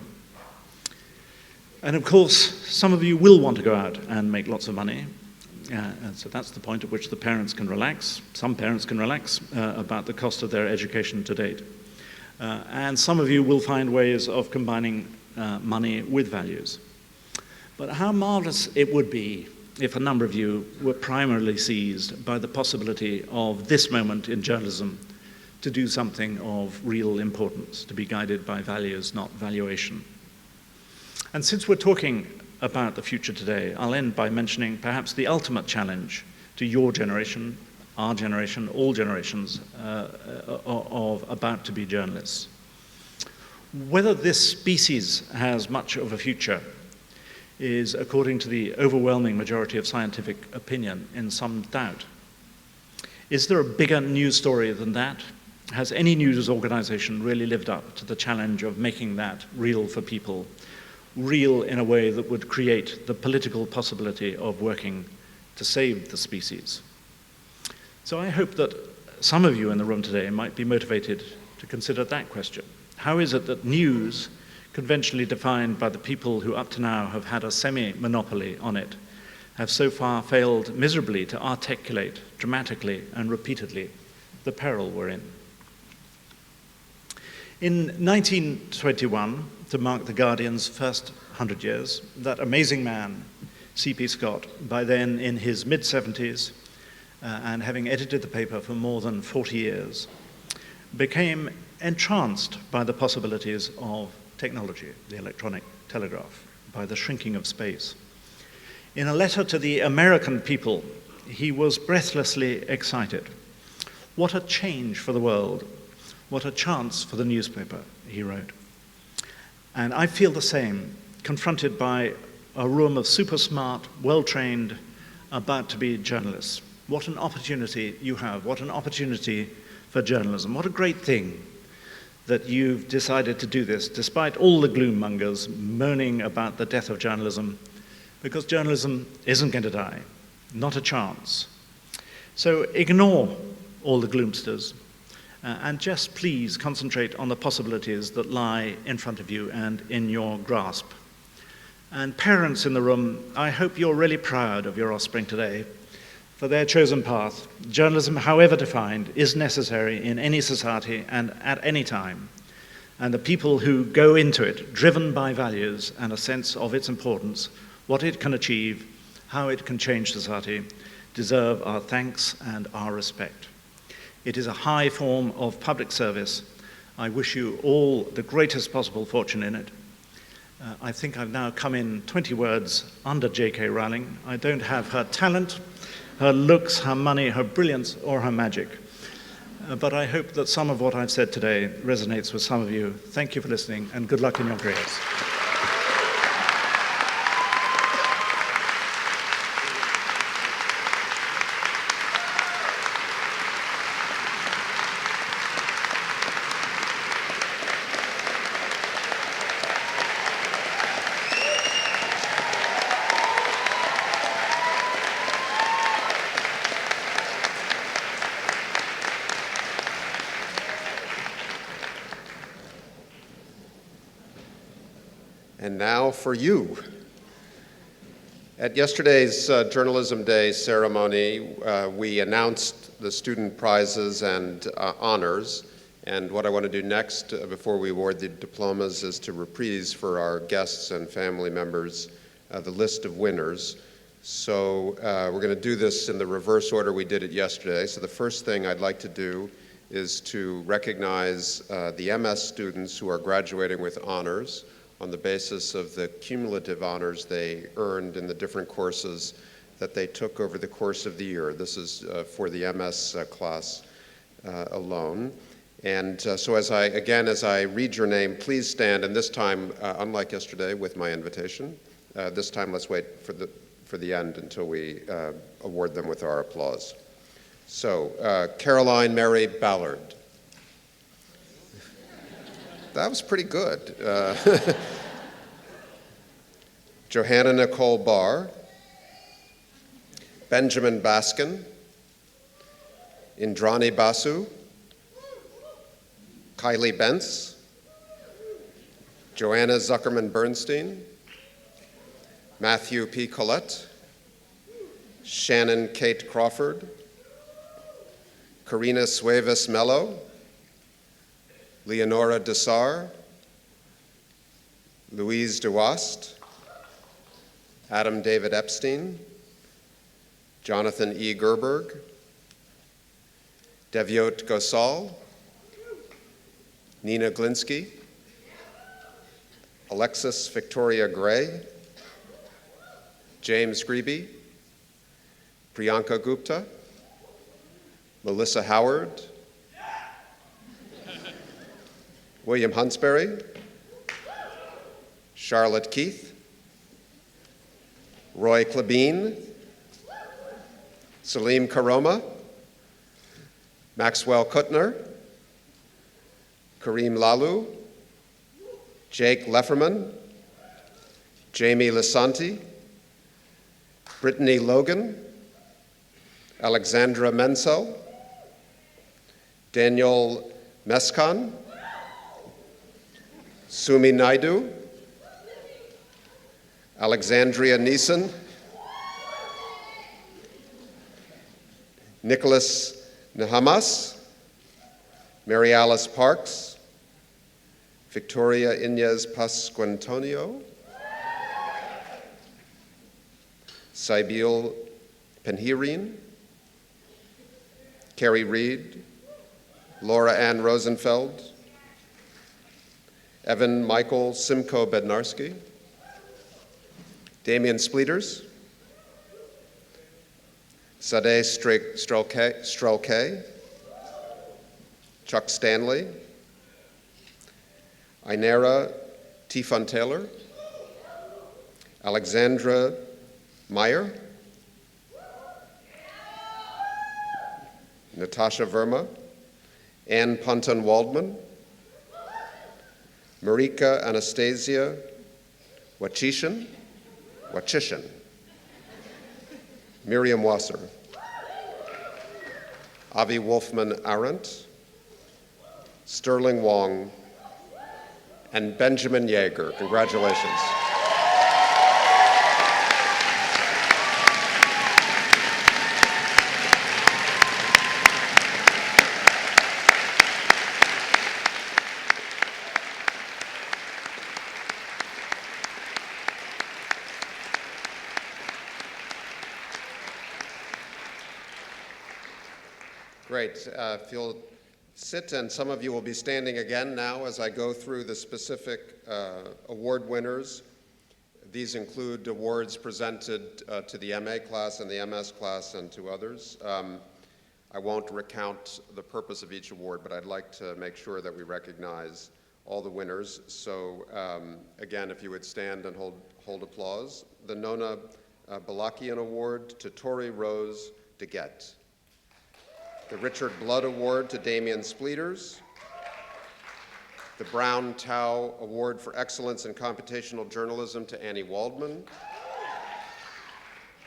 Speaker 5: And of course, some of you will want to go out and make lots of money. And so that's the point at which the parents can relax. Some parents can relax about the cost of their education to date. And some of you will find ways of combining money with values. But how marvelous it would be if a number of you were primarily seized by the possibility of this moment in journalism to do something of real importance, to be guided by values, not valuation. And since we're talking about the future today, I'll end by mentioning perhaps the ultimate challenge to your generation, our generation, all generations of about-to-be journalists. Whether this species has much of a future is, according to the overwhelming majority of scientific opinion, in some doubt. Is there a bigger news story than that? Has any news organization really lived up to the challenge of making that real for people, real in a way that would create the political possibility of working to save the species? So I hope that some of you in the room today might be motivated to consider that question. How is it that news, conventionally defined by the people who up to now have had a semi-monopoly on it, have so far failed miserably to articulate dramatically and repeatedly the peril we're in? In 1921, to mark The Guardian's first 100 years, that amazing man, C.P. Scott, by then in his mid-70s, and having edited the paper for more than 40 years, became entranced by the possibilities of technology, the electronic telegraph, by the shrinking of space. In a letter to the American people, he was breathlessly excited. What a change for the world. What a chance for the newspaper, he wrote. And I feel the same, confronted by a room of super smart, well-trained, about-to-be journalists. What an opportunity you have. What an opportunity for journalism. What a great thing that you've decided to do this, despite all the gloom mongers moaning about the death of journalism, because journalism isn't going to die. Not a chance. So ignore all the gloomsters and just please concentrate on the possibilities that lie in front of you and in your grasp. And parents in the room, I hope you're really proud of your offspring today for their chosen path. Journalism, however defined, is necessary in any society and at any time. And the people who go into it, driven by values and a sense of its importance, what it can achieve, how it can change society, deserve our thanks and our respect. It is a high form of public service. I wish you all the greatest possible fortune in it. I think I've now come in 20 words under J.K. Rowling. I don't have her talent, her looks, her money, her brilliance, or her magic. But I hope that some of what I've said today resonates with some of you. Thank you for listening, and good luck in your careers.
Speaker 1: And now for you. At yesterday's Journalism Day ceremony, we announced the student prizes and honors. And what I want to do next, before we award the diplomas, is to reprise for our guests and family members the list of winners. So we're going to do this in the reverse order we did it yesterday. So the first thing I'd like to do is to recognize the MS students who are graduating with honors on the basis of the cumulative honors they earned in the different courses that they took over the course of the year. This is for the MS class alone. And so as I read your name, please stand, and this time, unlike yesterday with my invitation, this time let's wait for the end until we award them with our applause. So, Caroline Mary Ballard. That was pretty good. Johanna Nicole Barr, Benjamin Baskin, Indrani Basu, Kylie Bentz, Joanna Zuckerman Bernstein, Matthew P. Collette, Shannon Kate Crawford, Karina Suevis Mello, Leonora Dessar, Louise DeWast, Adam David Epstein, Jonathan E. Gerberg, Devyot Gosal, Nina Glinsky, Alexis Victoria Gray, James Grebe, Priyanka Gupta, Melissa Howard, William Hunsberry, Charlotte Keith, Roy Klabine, Salim Karoma, Maxwell Kuttner, Kareem Lalu, Jake Lefferman, Jamie Lisanti, Brittany Logan, Alexandra Mensel, Daniel Meskan, Sumi Naidu, Alexandria Neeson, Nicholas Nahamas, Mary Alice Parks, Victoria Inez Pasquantonio, Sybil Penhirin, Carrie Reed, Laura Ann Rosenfeld, Evan Michael Simcoe Bednarski, Damian Spleeters, Sadeh Strelke, Chuck Stanley, Inera Tifun Taylor, Alexandra Meyer, Natasha Verma, Ann Punton Waldman, Marika Anastasia Wachishin, Miriam Wasser, Avi Wolfman Arendt, Sterling Wong, and Benjamin Yeager. Congratulations. Great. If you'll sit, and some of you will be standing again now as I go through the specific award winners. These include awards presented to the MA class and the MS class and to others. I won't recount the purpose of each award, but I'd like to make sure that we recognize all the winners. So again, if you would stand and hold applause. The Nona Balakian Award to Tori Rose DeGette. The Richard Blood Award to Damian Spleeters. The Brown Tao Award for Excellence in Computational Journalism to Annie Waldman.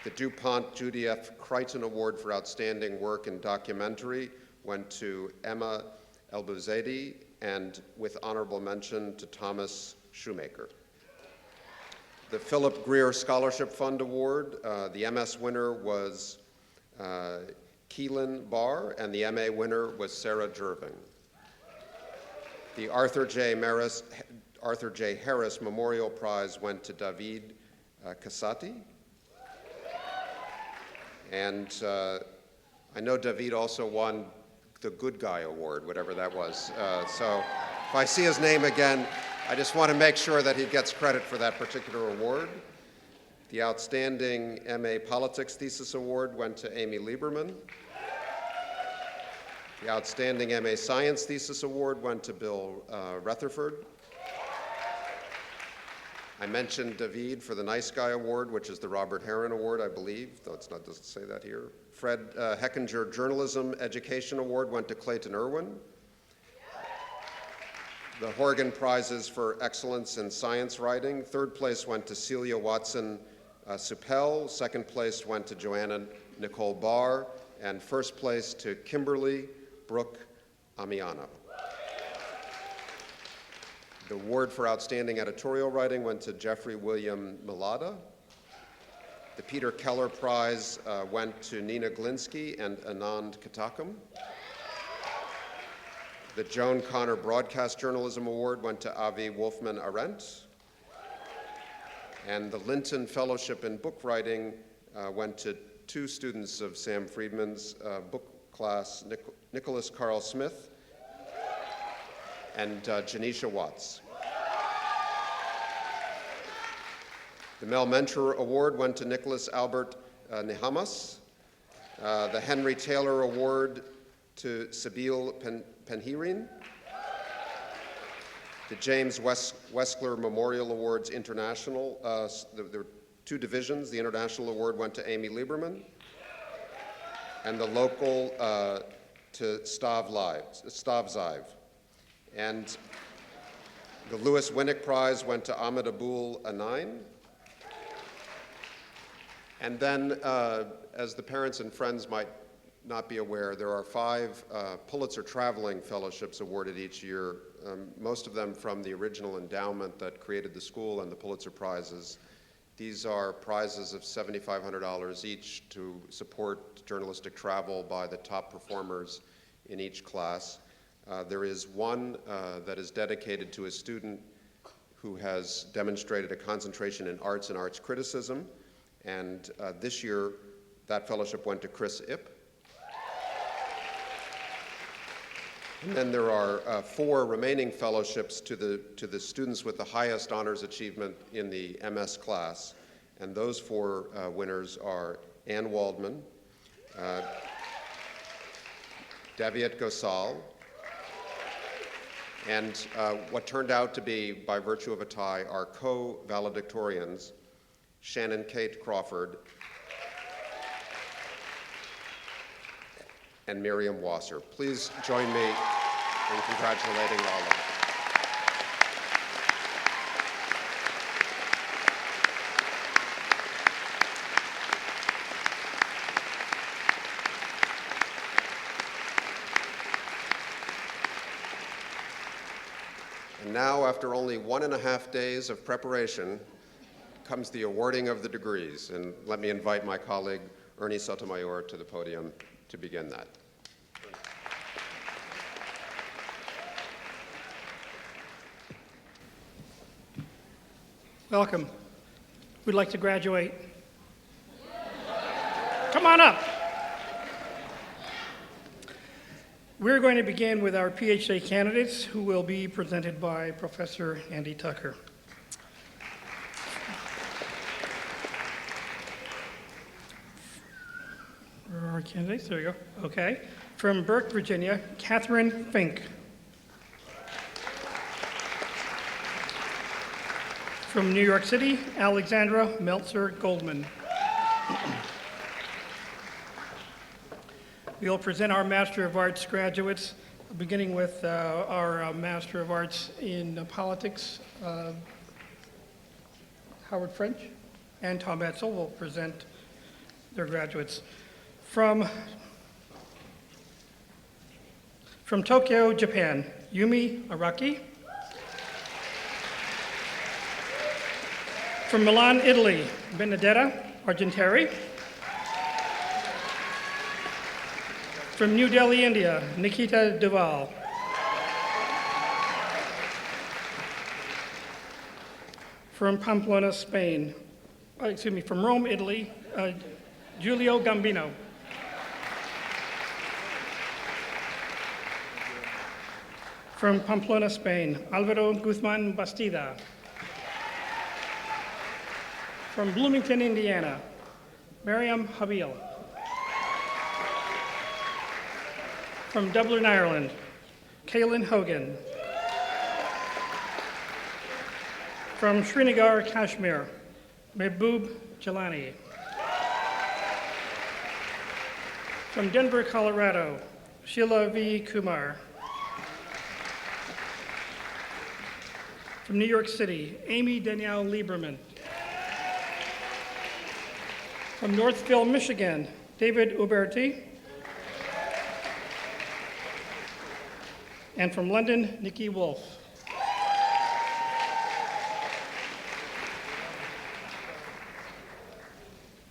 Speaker 1: The DuPont Judy F. Crichton Award for Outstanding Work in Documentary went to Emma Elbouzedi, and with honorable mention to Thomas Shoemaker. The Philip Greer Scholarship Fund Award, the MS winner was Keelan Barr, and the MA winner was Sarah Jerving. The Arthur J. Harris Memorial Prize went to David Casati. And I know David also won the Good Guy Award, whatever that was. So if I see his name again, I just want to make sure that he gets credit for that particular award. The Outstanding MA Politics Thesis Award went to Amy Lieberman. The Outstanding MA Science Thesis Award went to Bill Rutherford. I mentioned David for the Nice Guy Award, which is the Robert Heron Award, I believe, though it doesn't say that here. Fred Heckinger Journalism Education Award went to Clayton Irwin. The Horgan Prizes for Excellence in Science Writing, third place went to Celia Watson Suppel, second place went to Joanna Nicole Barr, and first place to Kimberly Brooke Amiano. The award for Outstanding Editorial Writing went to Jeffrey William Milada. The Peter Keller Prize went to Nina Glinsky and Anand Katakam. The Joan Connor Broadcast Journalism Award went to Avi Wolfman Arendt. And the Linton Fellowship in Book Writing went to two students of Sam Friedman's book class, Nicholas Carl Smith and Janisha Watts. The Mel Mentor Award went to Nicholas Albert Nehamas. The Henry Taylor Award to Sabine Penhirin. The James Westler Memorial Awards International, there were two divisions. The International Award went to Amy Lieberman, and the local to Stav Zive. And the Lewis Winnick Prize went to Ahmed Abul Anain. And then, as the parents and friends might not be aware, there are 5 Pulitzer Traveling Fellowships awarded each year, most of them from the original endowment that created the school and the Pulitzer Prizes. These are prizes of $7,500 each to support journalistic travel by the top performers in each class. There is one that is dedicated to a student who has demonstrated a concentration in arts and arts criticism, and this year that fellowship went to Chris Ip. And then there are 4 remaining fellowships to the students with the highest honors achievement in the MS class. And those 4 winners are Ann Waldman, Daviet Gosal, and what turned out to be, by virtue of a tie, our co-valedictorians, Shannon Kate Crawford and Miriam Wasser. Please join me in congratulating all of them. And now, after only 1.5 days of preparation, comes the awarding of the degrees. And let me invite my colleague, Ernie Sotomayor, to the podium to begin that.
Speaker 6: Welcome. We'd like to graduate. Come on up. We're going to begin with our PhD candidates, who will be presented by Professor Andy Tucker. Where are our candidates? There we go. Okay. From Burke, Virginia, Catherine Fink. From New York City, Alexandra Meltzer Goldman. We'll present our Master of Arts graduates, beginning with our Master of Arts in Politics, Howard French, and Tom Etzel will present their graduates. From Tokyo, Japan, Yumi Araki. From Milan, Italy, Benedetta Argenteri. From New Delhi, India, Nikita Duval. From Pamplona, Spain, from Rome, Italy, Giulio Gambino. From Pamplona, Spain, Alvaro Guzman Bastida. From Bloomington, Indiana, Miriam Habil. From Dublin, Ireland, Kaylin Hogan. From Srinagar, Kashmir, Mehboob Jalani. From Denver, Colorado, Sheila V. Kumar. From New York City, Amy Danielle Lieberman. From Northville, Michigan, David Uberti. And from London, Nikki Wolf.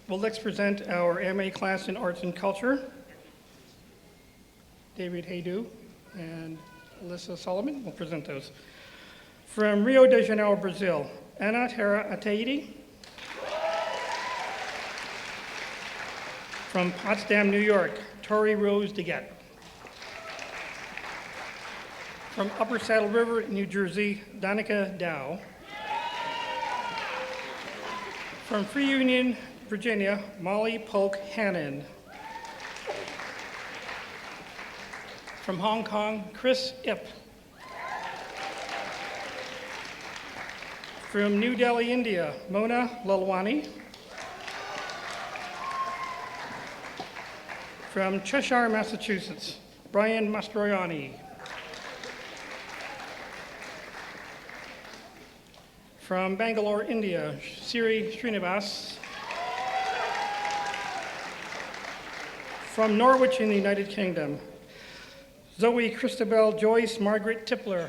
Speaker 6: We'll next present our MA class in Arts and Culture. David Haydu and Alyssa Solomon will present those. From Rio de Janeiro, Brazil, Ana Terra Ataidi. From Potsdam, New York, Tori Rose DeGette. From Upper Saddle River, New Jersey, Danica Dow. From Free Union, Virginia, Molly Polk Hannon. From Hong Kong, Chris Ip. From New Delhi, India, Mona Lalwani. From Cheshire, Massachusetts, Brian Mastroianni. From Bangalore, India, Siri Srinivas. From Norwich in the United Kingdom, Zoe Christabel Joyce Margaret Tipler.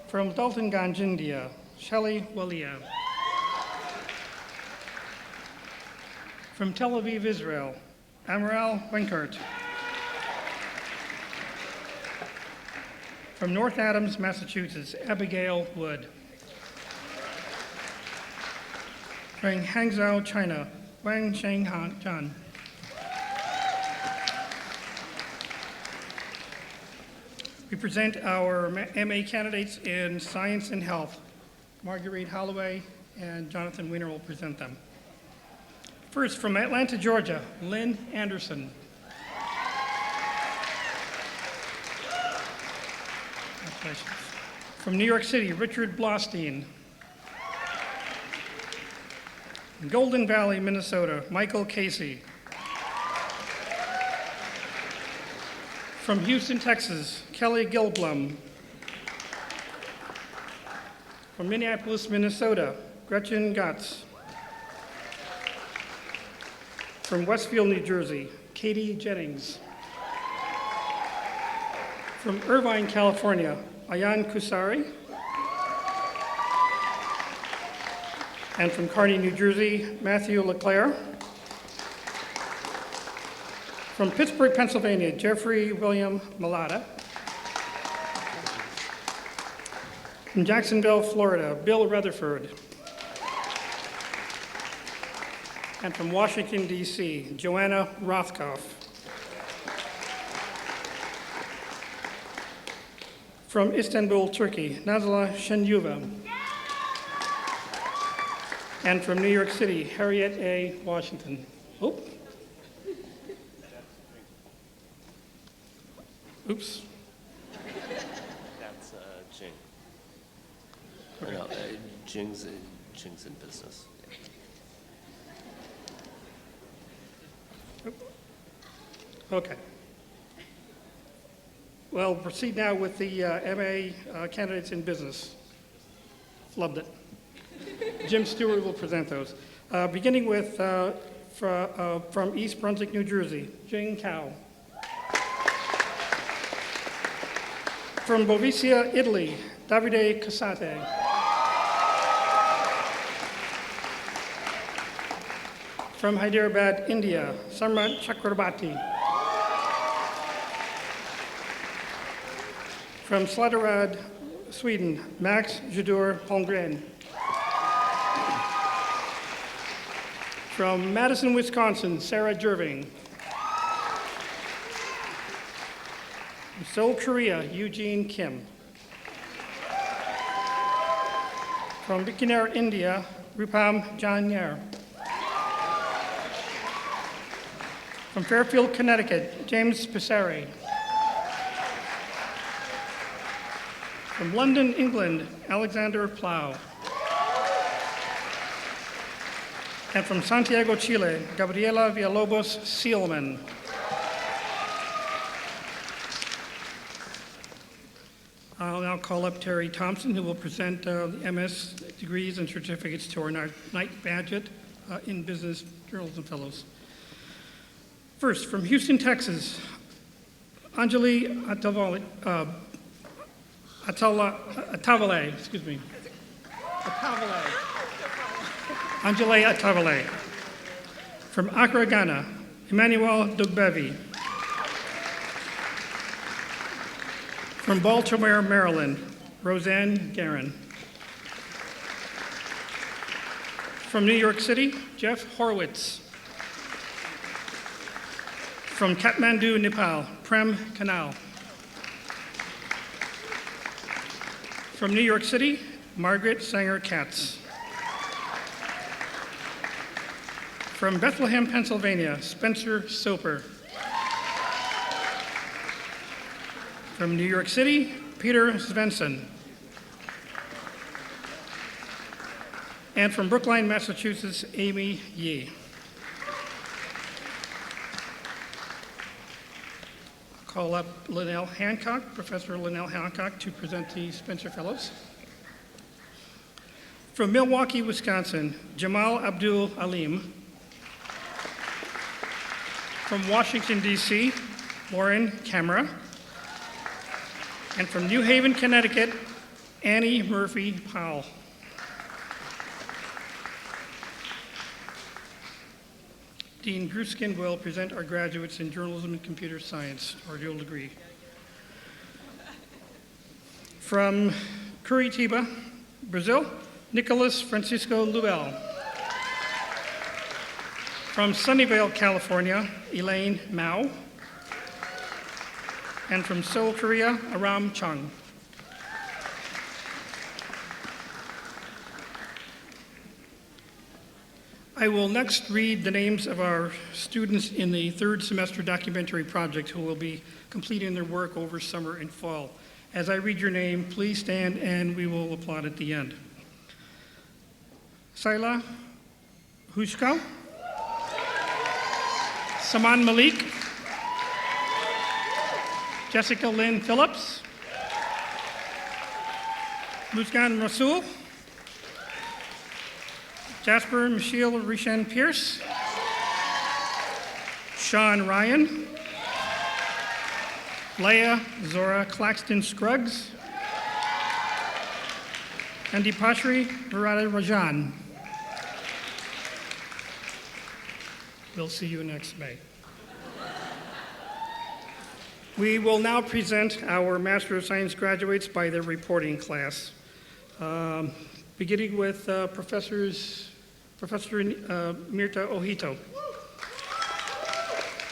Speaker 6: From Daltonganj, India, Shelley Walia. From Tel Aviv, Israel, Amaral Wenkert. From North Adams, Massachusetts, Abigail Wood. From Hangzhou, China, Wang Shenghan. We present our MA candidates in Science and Health. Marguerite Holloway and Jonathan Weiner will present them. First, from Atlanta, Georgia, Lynn Anderson. From New York City, Richard Blostein. From Golden Valley, Minnesota, Michael Casey. From Houston, Texas, Kelly Gilblum. From Minneapolis, Minnesota, Gretchen Gotts. From Westfield, New Jersey, Katie Jennings. From Irvine, California, Ayan Kusari. And from Kearney, New Jersey, Matthew LeClaire. From Pittsburgh, Pennsylvania, Jeffrey William Malata. From Jacksonville, Florida, Bill Rutherford. And from Washington, D.C., Joanna Rothkopf. From Istanbul, Turkey, Nazla Shenyuva. And from New York City, Harriet A. Washington. Oh. Oops.
Speaker 7: That's Jing. No, Jing's in business.
Speaker 6: Okay. Well, proceed now with the MA candidates in business. Flubbed it. Jim Stewart will present those. Beginning with, from East Brunswick, New Jersey, Jing Cao. From Bovicia, Italy, Davide Casate. From Hyderabad, India, Sarmat Chakrabarti. From Sladderad, Sweden, Max Judur Holmgren. From Madison, Wisconsin, Sarah Jerving. From Seoul, Korea, Eugene Kim. From Bikaner, India, Rupam Janyar. From Fairfield, Connecticut, James Passari. From London, England, Alexander Plow. And from Santiago, Chile, Gabriela Villalobos Seelman. I'll now call up Terry Thompson, who will present the MS degrees and certificates to our Knight Badgett in Business Journalism Fellows. First, from Houston, Texas, Anjali Atavale, excuse me. Anjali Atavale. From Accra, Ghana, Emmanuel Dugbevi. From Baltimore, Maryland, Roseanne Guerin. From New York City, Jeff Horwitz. From Kathmandu, Nepal, Prem Kanal. From New York City, Margaret Sanger-Katz. From Bethlehem, Pennsylvania, Spencer Soper. From New York City, Peter Svensson. And from Brookline, Massachusetts, Amy Yee. Call up Linnell Hancock, Professor Linnell Hancock, to present the Spencer Fellows. From Milwaukee, Wisconsin, Jamal Abdul Alim. From Washington, D.C., Lauren Camera. And from New Haven, Connecticut, Annie Murphy Powell. Dean Gruskin will present our graduates in journalism and computer science, our dual degree. From Curitiba, Brazil, Nicholas Francisco Luel. From Sunnyvale, California, Elaine Mao. And from Seoul, Korea, Aram Chung. I will next read the names of our students in the third semester documentary project who will be completing their work over summer and fall. As I read your name, please stand and we will applaud at the end. Saila Hushko, Saman Malik, Jessica Lynn Phillips, Muskan Rasul, Jasper Michelle Rishan Pierce, Sean Ryan, Leah Zora Claxton Scruggs, and Dipashri Virata Rajan. We'll see you next May. We will now present our Master of Science graduates by their reporting class. Beginning with Professor Mirta Ohito.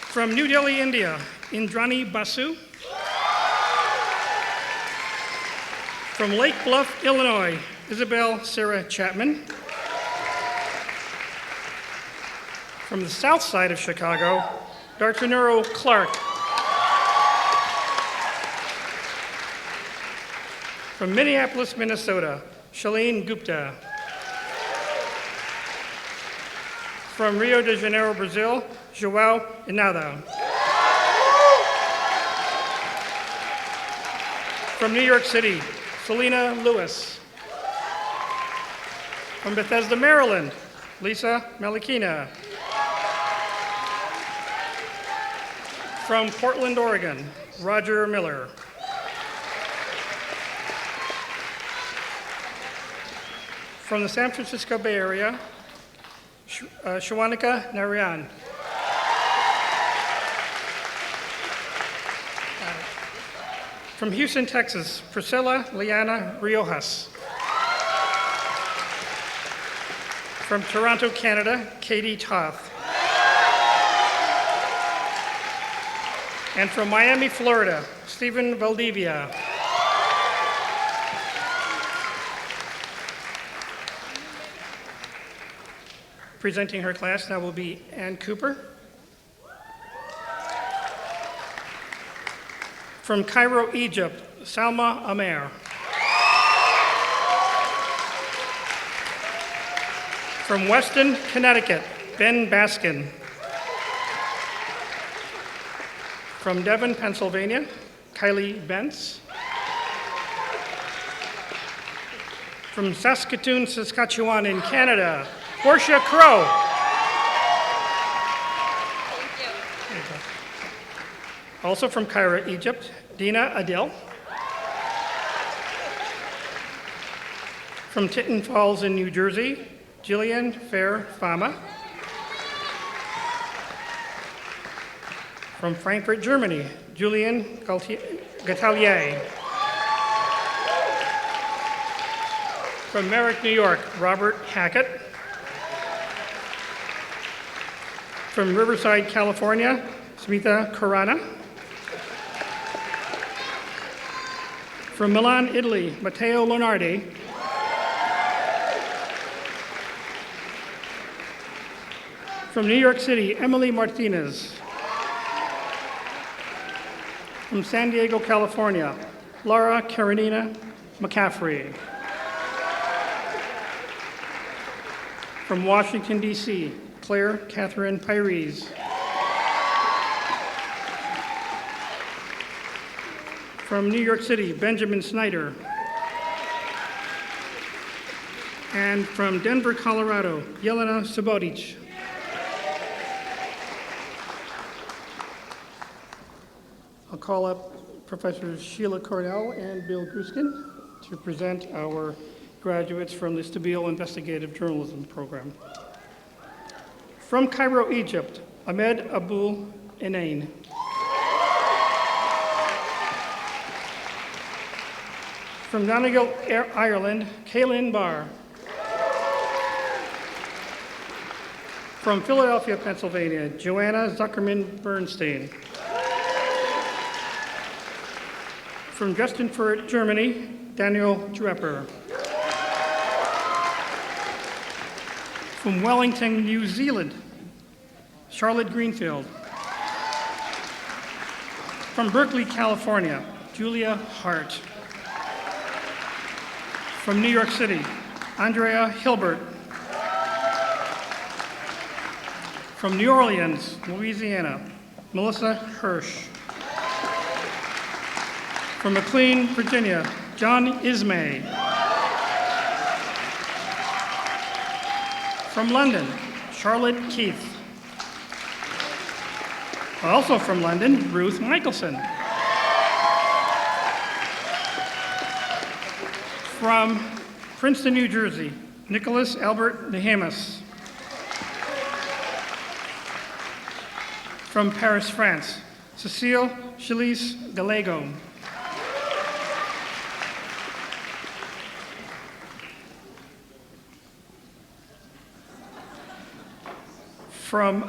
Speaker 6: From New Delhi, India, Indrani Basu. From Lake Bluff, Illinois, Isabel Sarah Chapman. From the south side of Chicago, Dr. Nero Clark. From Minneapolis, Minnesota, Shalene Gupta. From Rio de Janeiro, Brazil, João Inada. From New York City, Selena Lewis. From Bethesda, Maryland, Lisa Malakina. From Portland, Oregon, Roger Miller. From the San Francisco Bay Area, Shawanika Narayan. From Houston, Texas, Priscilla Liana Riojas. From Toronto, Canada, Katie Toth. And from Miami, Florida, Stephen Valdivia. Presenting her class now will be Ann Cooper. From Cairo, Egypt, Salma Amer. From Weston, Connecticut, Ben Baskin. From Devon, Pennsylvania, Kylie Bentz. From Saskatoon, Saskatchewan in Canada, Portia Crow. Also from Cairo, Egypt, Dina Adil. From Tinton Falls in New Jersey, Jillian Fair Fama. From Frankfurt, Germany, Julian Gatalier. From Merrick, New York, Robert Hackett. From Riverside, California, Smita Khurana. From Milan, Italy, Matteo Lonardi. From New York City, Emily Martinez. From San Diego, California, Laura Karenina McCaffrey. From Washington, D.C., Claire Catherine Pyries. From New York City, Benjamin Snyder. And from Denver, Colorado, Yelena Subotic. I'll call up Professors Sheila Cornell and Bill Gruskin to present our graduates from the Stabile Investigative Journalism Program. From Cairo, Egypt, Ahmed Abul Enain. From Donegal, Ireland, Kaylin Barr. From Philadelphia, Pennsylvania, Joanna Zuckerman Bernstein. From Justinfurt, Germany, Daniel Drepper. From Wellington, New Zealand, Charlotte Greenfield. From Berkeley, California, Julia Hart. From New York City, Andrea Hilbert. From New Orleans, Louisiana, Melissa Hirsch. From McLean, Virginia, John Ismay. From London, Charlotte Keith. Also from London, Ruth Michelson. From Princeton, New Jersey, Nicholas Albert Nehemus. From Paris, France, Cecile Chalice Gallego. From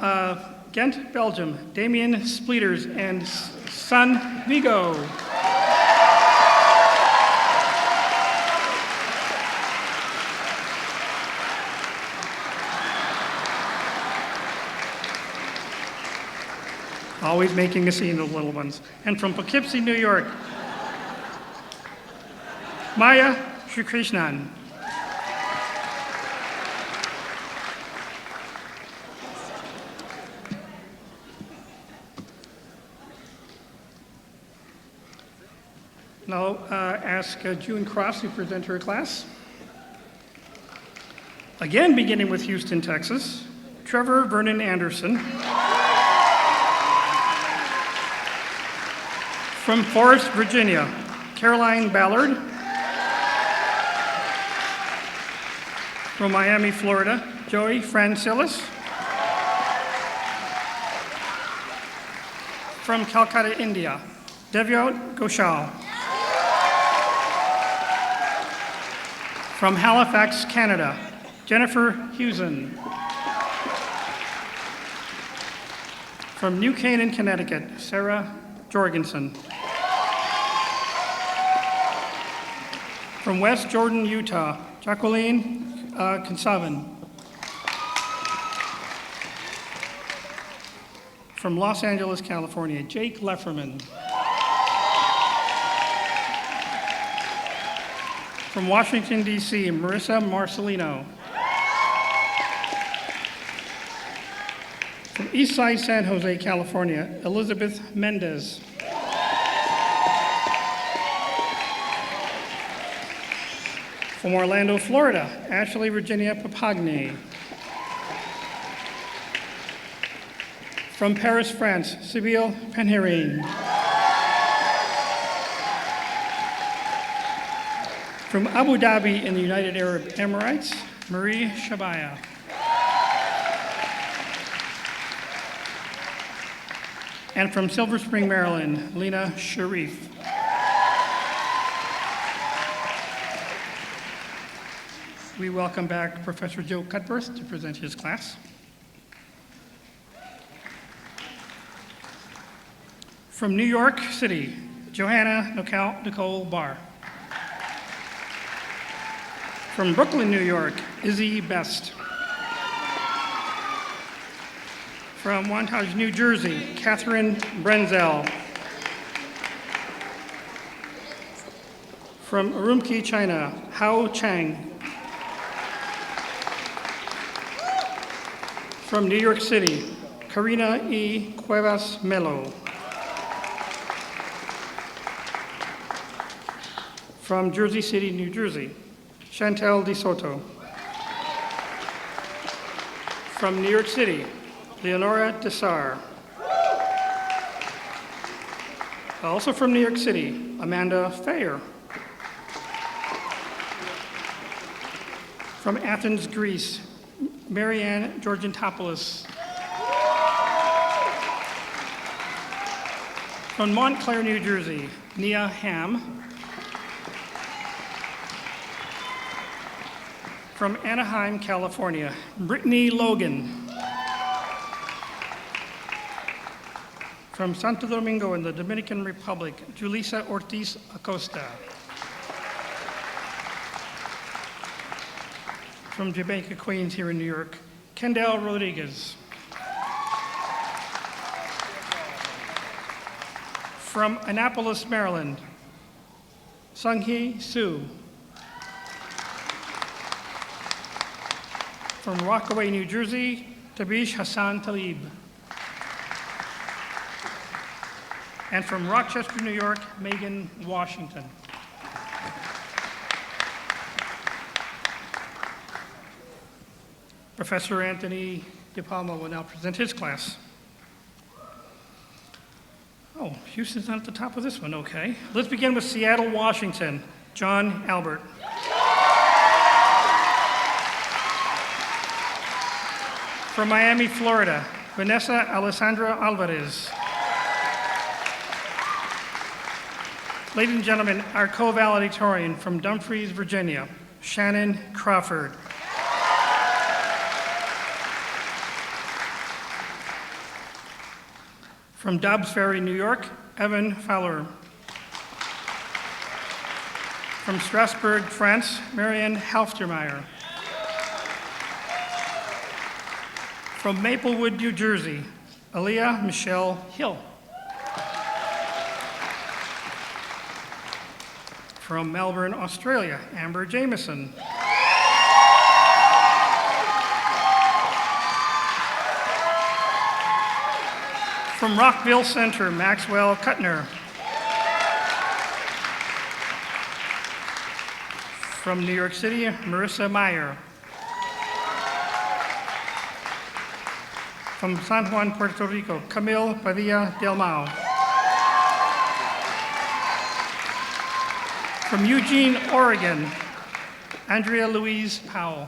Speaker 6: Ghent, Belgium, Damien Spleeters and son Vigo. Always making a scene, those little ones. And from Poughkeepsie, New York, Maya Srikrishnan. Now ask June Cross to present her class. Again, beginning with Houston, Texas, Trevor Vernon Anderson. From Forest, Virginia, Caroline Ballard. From Miami, Florida, Joey Francilis. From Calcutta, India, Devyot Ghoshal. From Halifax, Canada, Jennifer Hewson. From New Canaan, Connecticut, Sarah Jorgensen. From West Jordan, Utah, Jacqueline Consavan. From Los Angeles, California, Jake Lefferman. From Washington, D.C., Marissa Marcelino. From Eastside, San Jose, California, Elizabeth Mendez. From Orlando, Florida, Ashley Virginia Papagni. From Paris, France, Sybille Penherin. From Abu Dhabi in the United Arab Emirates, Marie Shabaya. And from Silver Spring, Maryland, Lena Sharif. We welcome back Professor Joe Cutbirth to present his class. From New York City, Johanna Nicole Barr. From Brooklyn, New York, Izzy Best. From Wantage, New Jersey, Catherine Brenzel. From Urumqi, China, Hao Chang. From New York City, Karina E. Cuevas Melo. From Jersey City, New Jersey, Chantel DeSoto. From New York City, Leonora Desar. Also from New York City, Amanda Fayer. From Athens, Greece, Marianne Georgentopoulos. From Montclair, New Jersey, Nia Ham. From Anaheim, California, Brittany Logan. From Santo Domingo in the Dominican Republic, Julissa Ortiz Acosta. From Jamaica, Queens here in New York, Kendall Rodriguez. From Annapolis, Maryland, Sung-hee Soo. From Rockaway, New Jersey, Tabish Hassan Talib. And from Rochester, New York, Megan Washington. Professor Anthony DePalma will now present his class. Oh, Houston's not at the top of this one, okay. Let's begin with Seattle, Washington, John Albert. From Miami, Florida, Vanessa Alessandra Alvarez. Ladies and gentlemen, our co-valedictorian from Dumfries, Virginia, Shannon Crawford. From Dobbs Ferry, New York, Evan Fowler. From Strasbourg, France, Marianne Halftermeyer. From Maplewood, New Jersey, Aaliyah Michelle Hill. From Melbourne, Australia, Amber Jameson. From Rockville Center, Maxwell Kuttner. From New York City, Marissa Meyer. From San Juan, Puerto Rico, Camille Padilla Del Mao. From Eugene, Oregon, Andrea Louise Powell.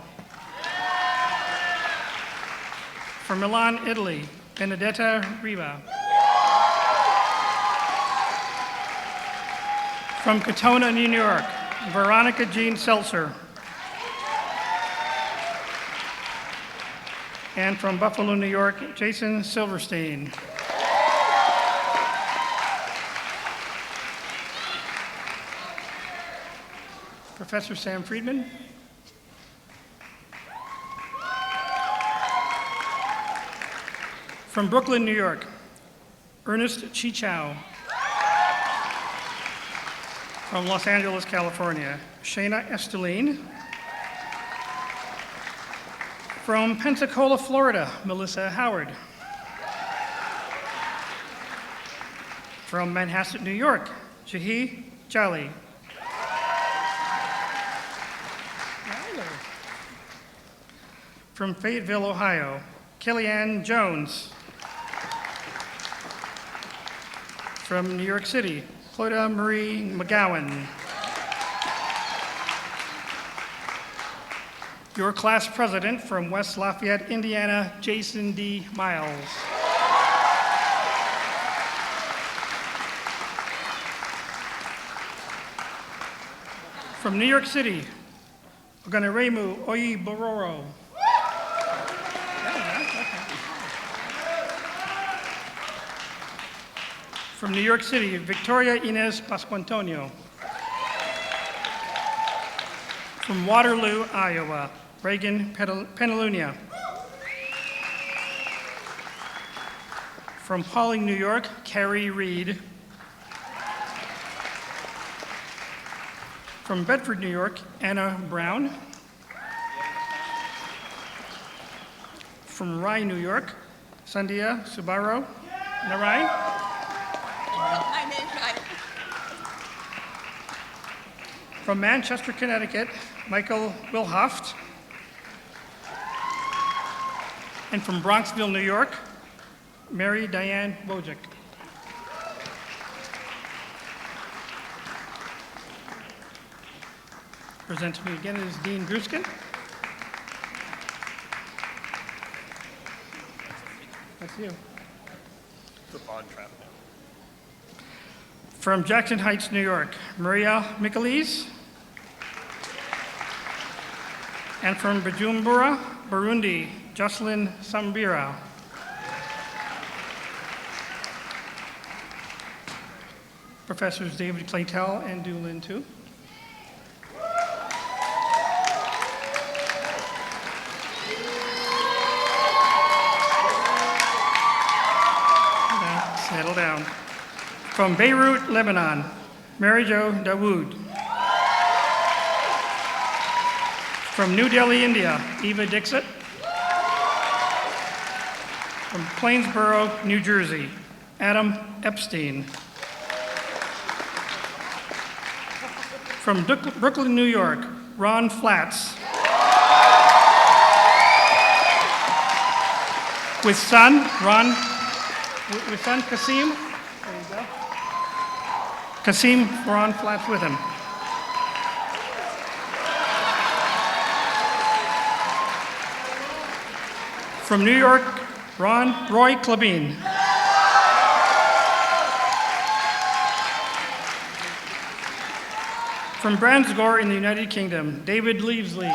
Speaker 6: From Milan, Italy, Benedetta Riva. From Katona, New York, Veronica Jean Seltzer. And from Buffalo, New York, Jason Silverstein. Professor Sam Friedman. From Brooklyn, New York, Ernest Chichow. From Los Angeles, California, Shayna Esteline. From Pensacola, Florida, Melissa Howard. From Manhasset, New York, Jahi Jali. From Fayetteville, Ohio, Kellyanne Jones. From New York City, Cloda Marie McGowan. Your class president from West Lafayette, Indiana, Jason D. Miles. From New York City, Oganaremu Oyibororo. From New York City, Victoria Inez Pasquantonio. From Waterloo, Iowa, Reagan Penalunia. From Pawling, New York, Carrie Reed. From Bedford, New York, Anna Brown. From Rye, New York, Sandhya Subbaraw Narai. From Manchester, Connecticut, Michael Wilhoft. And from Bronxville, New York, Mary Diane Wojcik. Present to me again is Dean Gruskin. That's you.
Speaker 8: The bond trap.
Speaker 6: From Jackson Heights, New York, Maria Michaelis. And from Bujumbura, Burundi, Jocelyn Sambira. Professors David Claytel and Du Lin Tu. Settle down. From Beirut, Lebanon, Mary Jo Dawood. From New Delhi, India, Eva Dixit. Plainsboro, New Jersey, Adam Epstein. From Brooklyn, New York, Ron Flatz. With son, Kasim. There you go. Kasim, Ron Flatz with him. From New York, Roy Klabine. From Bransgore in the United Kingdom, David Leavesley.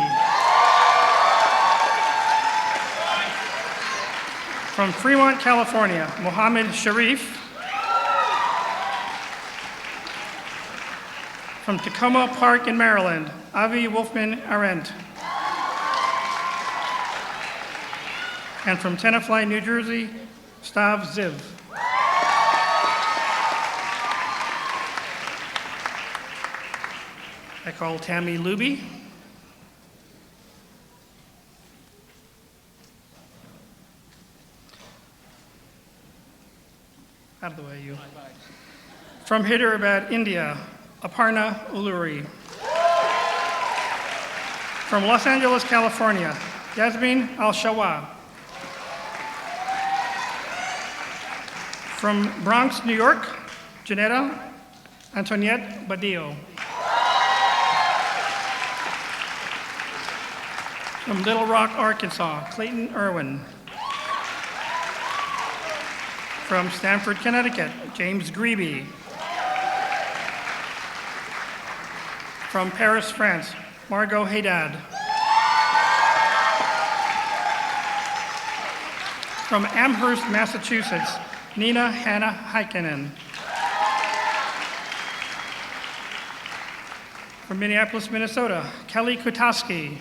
Speaker 6: From Fremont, California, Mohammed Sharif. From Tacoma Park in Maryland, Avi Wolfman Arendt. And from Tenafly, New Jersey, Stav Ziv. I call Tammy Luby. Out of the way, you. From Hyderabad, India, Aparna Uluri. From Los Angeles, California, Yasmin Al-Shawa. From Bronx, New York, Janetta Antoniette Badillo. From Little Rock, Arkansas, Clayton Irwin. From Stamford, Connecticut, James Greeby. From Paris, France, Margot Haydad. From Amherst, Massachusetts, Nina Hannah Heikkinen. From Minneapolis, Minnesota, Kelly Kutaski.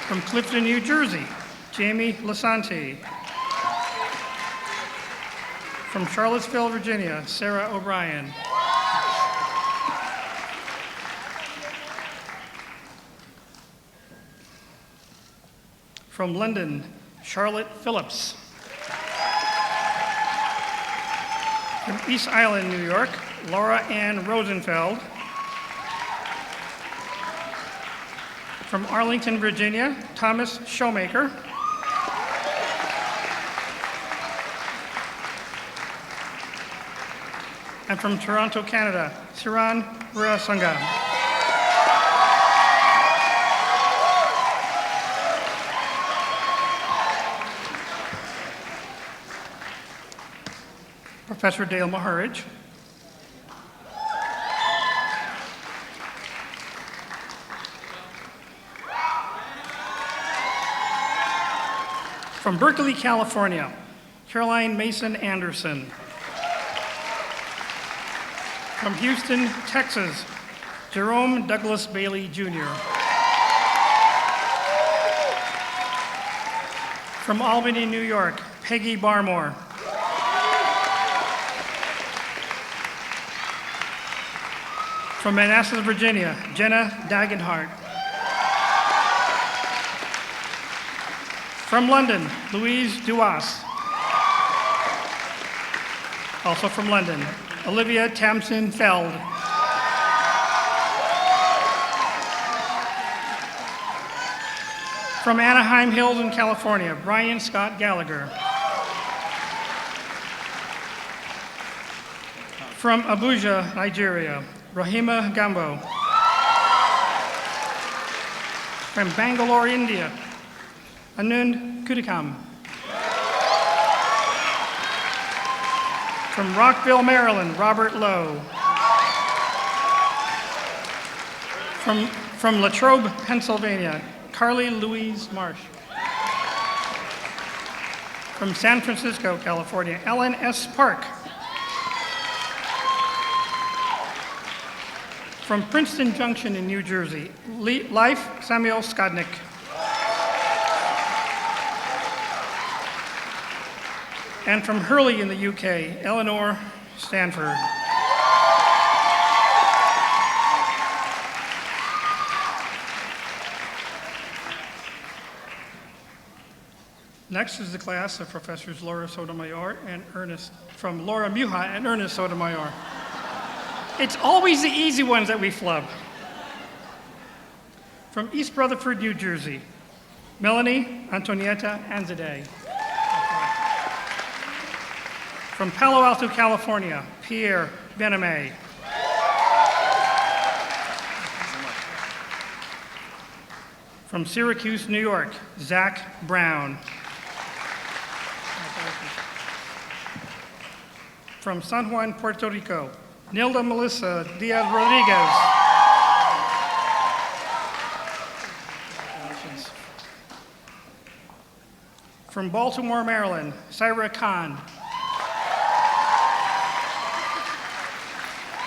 Speaker 6: From Clifton, New Jersey, Jamie Lasanti. From Charlottesville, Virginia, Sarah O'Brien. From London, Charlotte Phillips. From East Island, New York, Laura Ann Rosenfeld. From Arlington, Virginia, Thomas Showmaker. And from Toronto, Canada, Siran Rurasanga. Professor Dale Maharaj. From Berkeley, California, Caroline Mason Anderson. From Houston, Texas, Jerome Douglas Bailey Jr. From Albany, New York, Peggy Barmore. From Manassas, Virginia, Jenna Dagenhart. From London, Louise Duas. Also from London, Olivia Tamsin Feld. From Anaheim Hills in California, Brian Scott Gallagher. From Abuja, Nigeria, Rahima Gambo. From Bangalore, India, Anund Kudikam. From Rockville, Maryland, Robert Lowe. From Latrobe, Pennsylvania, Carly Louise Marsh. From San Francisco, California, Ellen S. Park. From Princeton Junction in New Jersey, Leif Samuel Skodnick. And from Hurley in the UK, Eleanor Stanford. Next is the class of Professors Laura Sotomayor and Laura Muha and Ernest Sotomayor. It's always the easy ones that we flub. From East Rutherford, New Jersey, Melanie Antonietta Anzadeh. From Palo Alto, California, Pierre Bename. From Syracuse, New York, Zach Brown. From San Juan, Puerto Rico, Nilda Melissa Diaz Rodriguez. From Baltimore, Maryland, Syra Khan.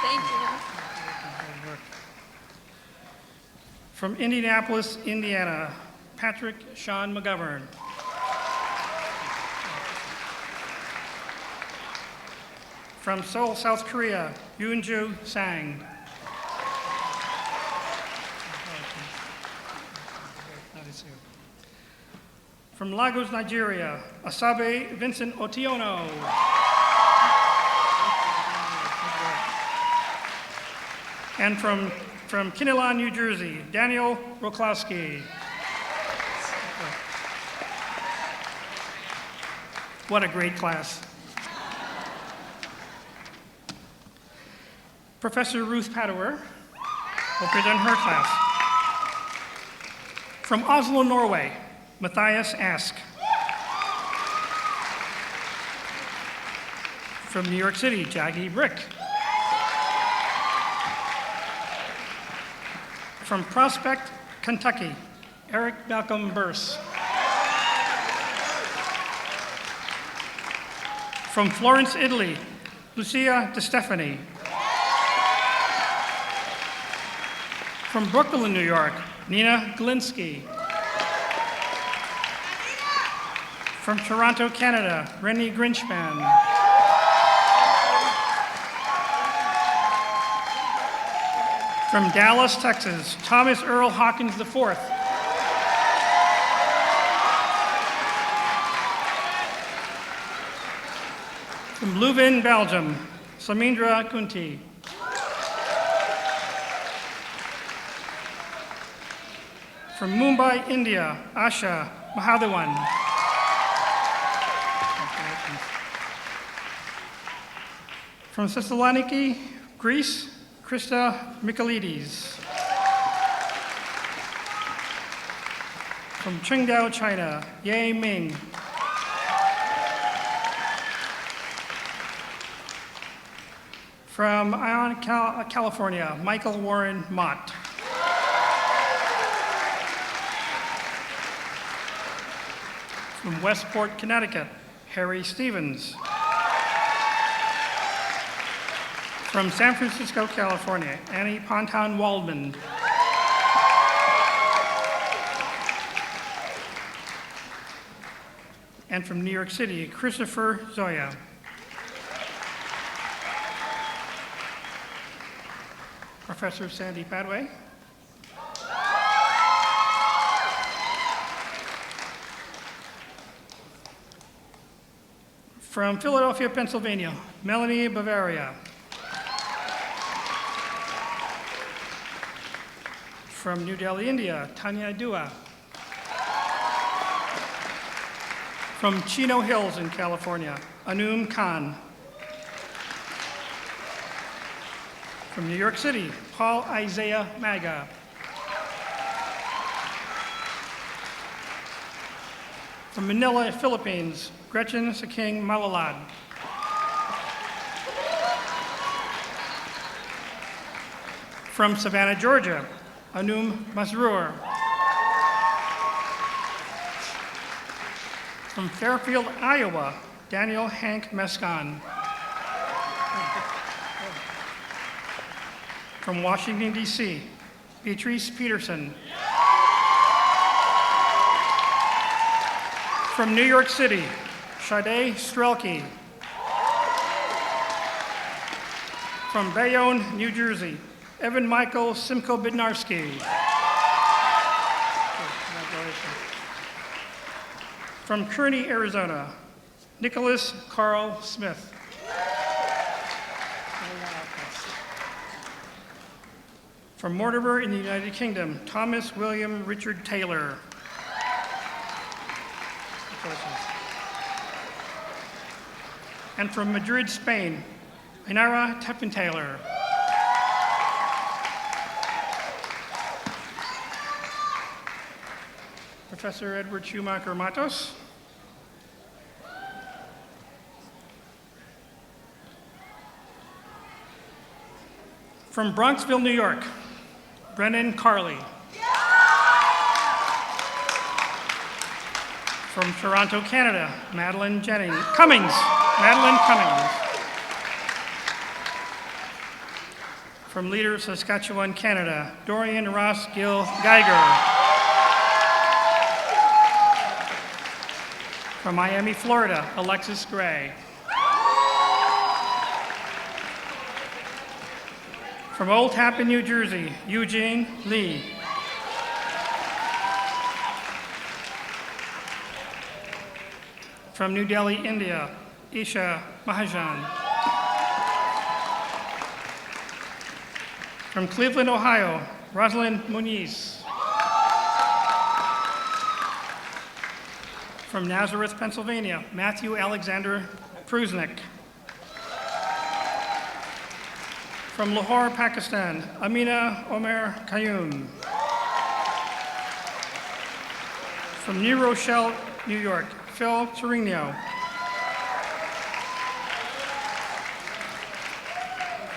Speaker 3: Thank you.
Speaker 6: From Indianapolis, Indiana, Patrick Sean McGovern. From Seoul, South Korea, Yoonju Sang. From Lagos, Nigeria, Asabe Vincent Otiono. And from Kinnelon, New Jersey, Daniel Roklowski. What a great class. Professor Ruth Padower will present her class. From Oslo, Norway, Matthias Ask. From New York City, Jackie Brick. From Prospect, Kentucky, Eric Malcolm Burse. From Florence, Italy, Lucia De Stefani. From Brooklyn, New York, Nina Galinsky. From Toronto, Canada, Rennie Grinchman. From Dallas, Texas, Thomas Earl Hawkins IV. From Leuven, Belgium, Samindra Kunti. From Mumbai, India, Asha Mahadewan. From Thessaloniki, Greece, Krista Michaelides. From Qingdao, China, Ye Ming. From Ione, California, Michael Warren Mott. From Westport, Connecticut, Harry Stevens. From San Francisco, California, Annie Ponton Waldman. And from New York City, Christopher Zoya. Professor Sandy Padway. From Philadelphia, Pennsylvania, Melanie Bavaria. From New Delhi, India, Tanya Dua. From Chino Hills in California, Anum Khan. From New York City, Paul Isaiah Maga. From Manila, Philippines, Gretchen Saking Malalad. From Savannah, Georgia, Anum Masroor. From Fairfield, Iowa, Daniel Hank Mescan. From Washington, D.C., Beatrice Peterson. From New York City, Sade Strelke. From Bayonne, New Jersey, Evan Michael Simko Bednarski. From Kearney, Arizona, Nicholas Carl Smith. From Mortimer in the United Kingdom, Thomas William Richard Taylor. And from Madrid, Spain, Ainara Teffenthaler. Professor Edward Schumacher Matos. From Bronxville, New York, Brennan Carley. From Toronto, Canada, Madeline Cummings. From Leader, Saskatchewan, Canada, Dorian Ross Gill Geiger. From Miami, Florida, Alexis Gray. From Old Tappan, New Jersey, Eugene Lee. From New Delhi, India, Isha Mahajan. From Cleveland, Ohio, Rosalind Muniz. From Nazareth, Pennsylvania, Matthew Alexander Prusnik. From Lahore, Pakistan, Amina Omer Qayyum. From New Rochelle, New York, Phil Torino.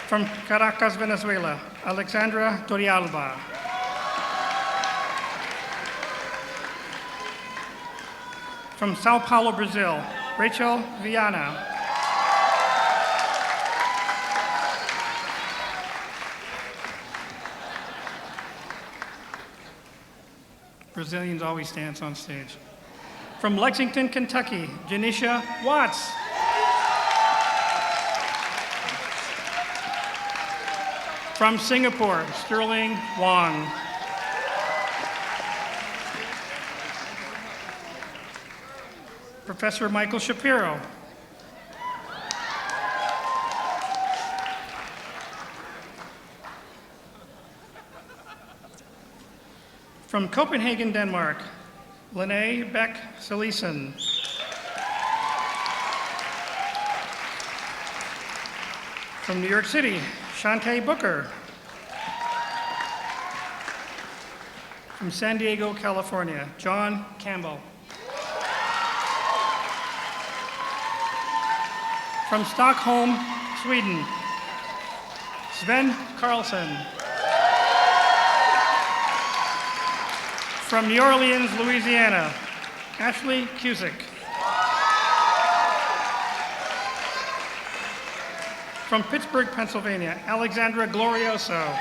Speaker 6: From Caracas, Venezuela, Alexandra Torrealba. From Sao Paulo, Brazil, Rachel Viana. Brazilians always dance on stage. From Lexington, Kentucky, Janisha Watts. From Singapore, Sterling Wong. Professor Michael Shapiro. From Copenhagen, Denmark, Lene Beck Salisen. From New York City, Shantae Booker. From San Diego, California, John Campbell. From Stockholm, Sweden, Sven Carlson. From New Orleans, Louisiana, Ashley Cusick. From Pittsburgh, Pennsylvania, Alexandra Glorioso.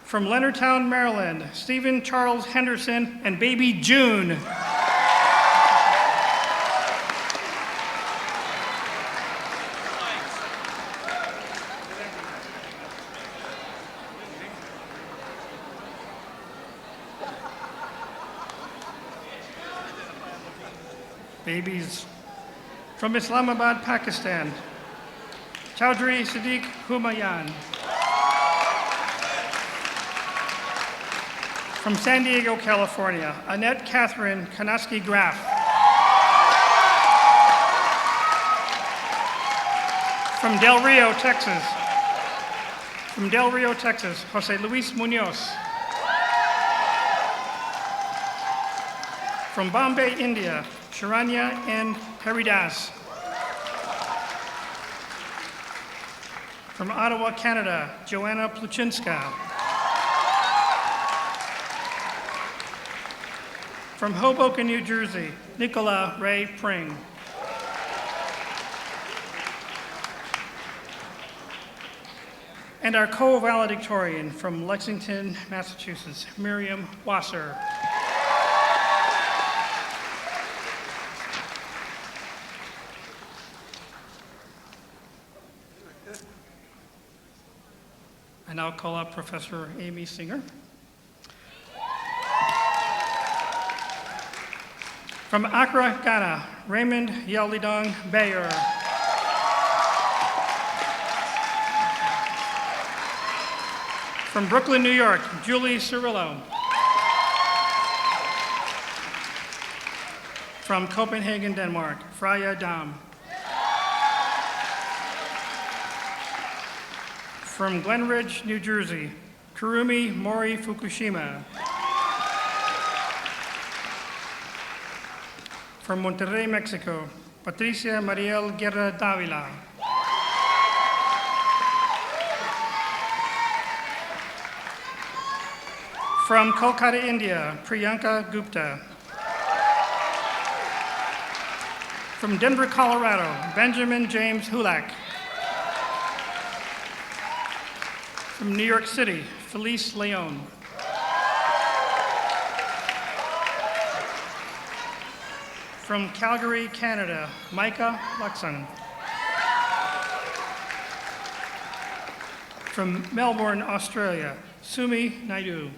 Speaker 6: From Leonardtown, Maryland, Stephen Charles Henderson and baby June. Babies. From Islamabad, Pakistan, Chowdhury Siddiq Humayun. From San Diego, California, Annette Catherine Kanaski Graff. From Del Rio, Texas, Jose Luis Munoz. From Bombay, India, Sharanya N. Haridas. From Ottawa, Canada, Joanna Pluchinska. From Hoboken, New Jersey, Nicola Ray Pring. And our co-valedictorian from Lexington, Massachusetts, Miriam Wasser. I now call up Professor Amy Singer. From Accra, Ghana, Raymond Yaldidong Bayer. From Brooklyn, New York, Julie Cirillo. From Copenhagen, Denmark, Freya Dam. From Glenridge, New Jersey, Kurumi Mori Fukushima. From Monterrey, Mexico, Patricia Mariel Guerra Davila. From Kolkata, India, Priyanka Gupta. From Denver, Colorado, Benjamin James Hulak. From New York City, Felice Leon. From Calgary, Canada, Micah Luxon. From Melbourne, Australia, Sumi Naidu.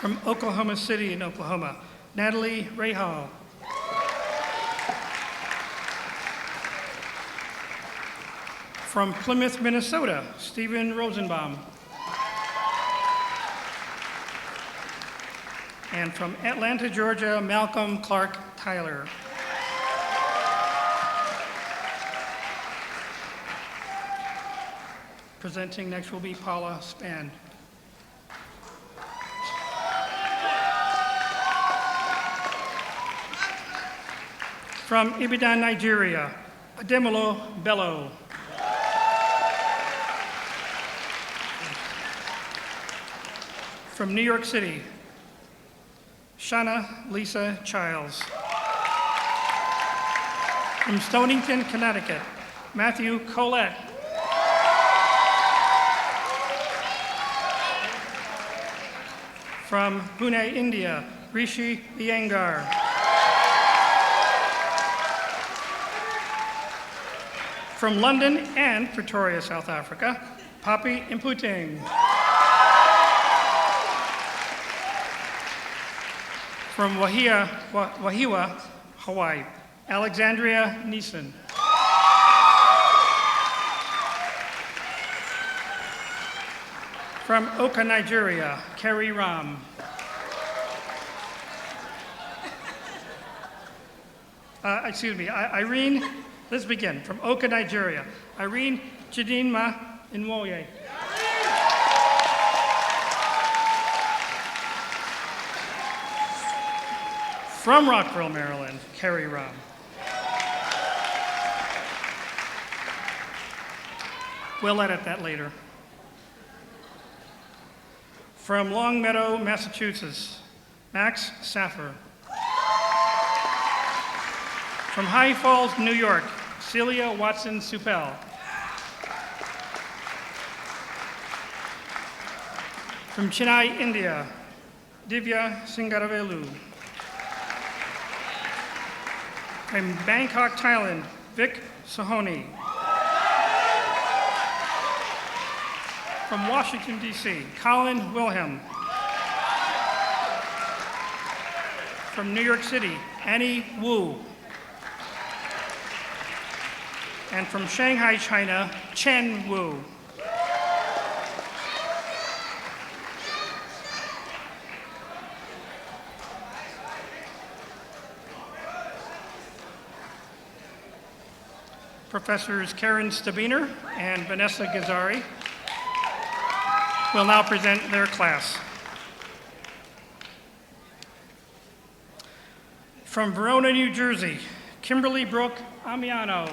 Speaker 6: From Oklahoma City in Oklahoma, Natalie Rahal. From Plymouth, Minnesota, Stephen Rosenbaum. And from Atlanta, Georgia, Malcolm Clark Tyler. Presenting next will be Paula Spann. From Ibadan, Nigeria, Ademolo Bello. From New York City, Shana Lisa Childs. From Stonington, Connecticut, Matthew Collette. From Pune, India, Rishi Iyengar. From London and Pretoria, South Africa, Papi Imputing. From Wahiwa, Hawaii, Alexandria Neeson. From Oka, Nigeria, Kerry Ram. Irene, let's begin. From Oka, Nigeria, Irene Chidinma Nwoye. From Rockville, Maryland, Kerry Ram. We'll edit that later. From Longmeadow, Massachusetts, Max Saffer. From High Falls, New York, Celia Watson Supel. From Chennai, India, Divya Singaravelu. From Bangkok, Thailand, Vic Sahoni. From Washington, D.C., Colin Wilhelm. From New York City, Annie Wu. And from Shanghai, China, Chen Wu. Professors Karen Stabiner and Vanessa Gazzari will now present their class. From Verona, New Jersey, Kimberly Brooke Amiano.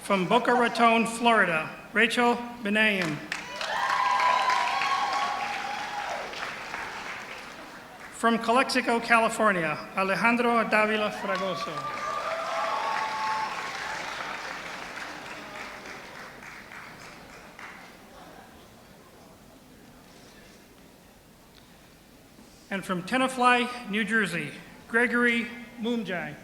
Speaker 6: From Boca Raton, Florida, Rachel Benayan. From Calexico, California, Alejandro Davila Fragoso. And from Tenafly, New Jersey, Gregory Mumjai.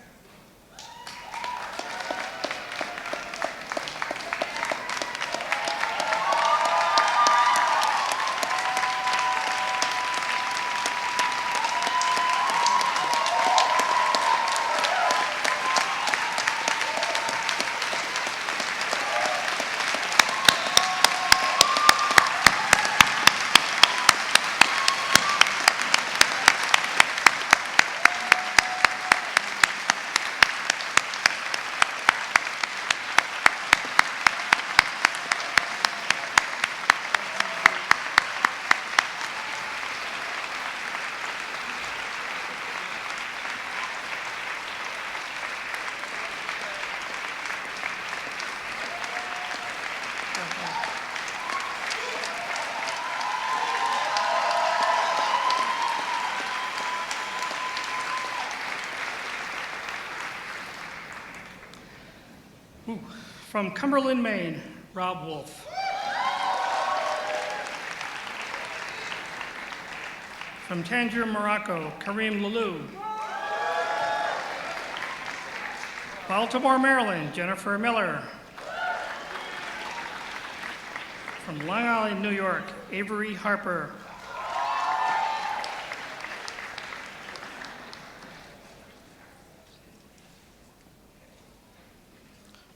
Speaker 6: From Cumberland, Maine, Rob Wolf. From Tangier, Morocco, Karim Lalou. Baltimore, Maryland, Jennifer Miller. From Long Island, New York, Avery Harper.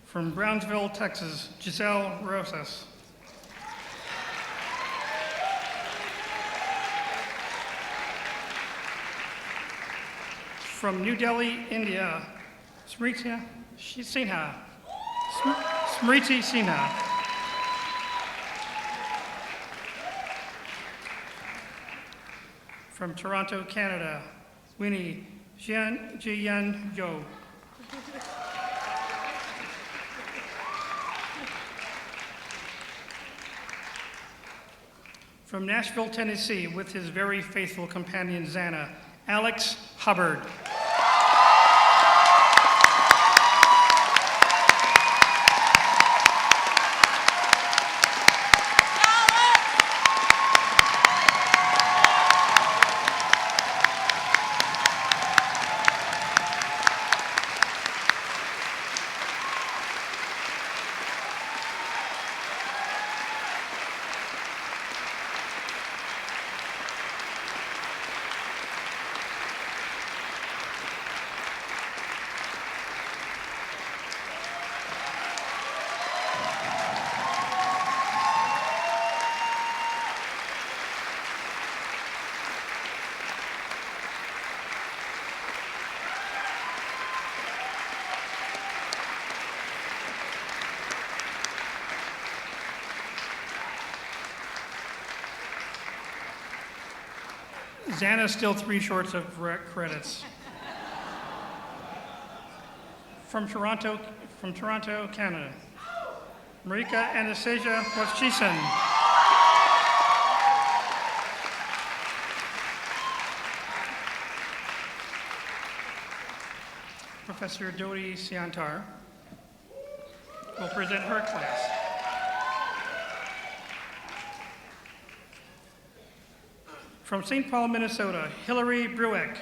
Speaker 6: From Brownsville, Texas, Giselle Rosas. From New Delhi, India, Smriti Sinha. Smriti Sinha. From Toronto, Canada, Winnie Jian Zhou. From Nashville, Tennessee, with his very faithful companion, Xana, Alex Hubbard. Xana's still 3 shorts of credits. From Toronto, Canada, Marika Anastasia Wachisen. Professor Dodi Siantar will present her class. From St. Paul, Minnesota, Hillary Brueck.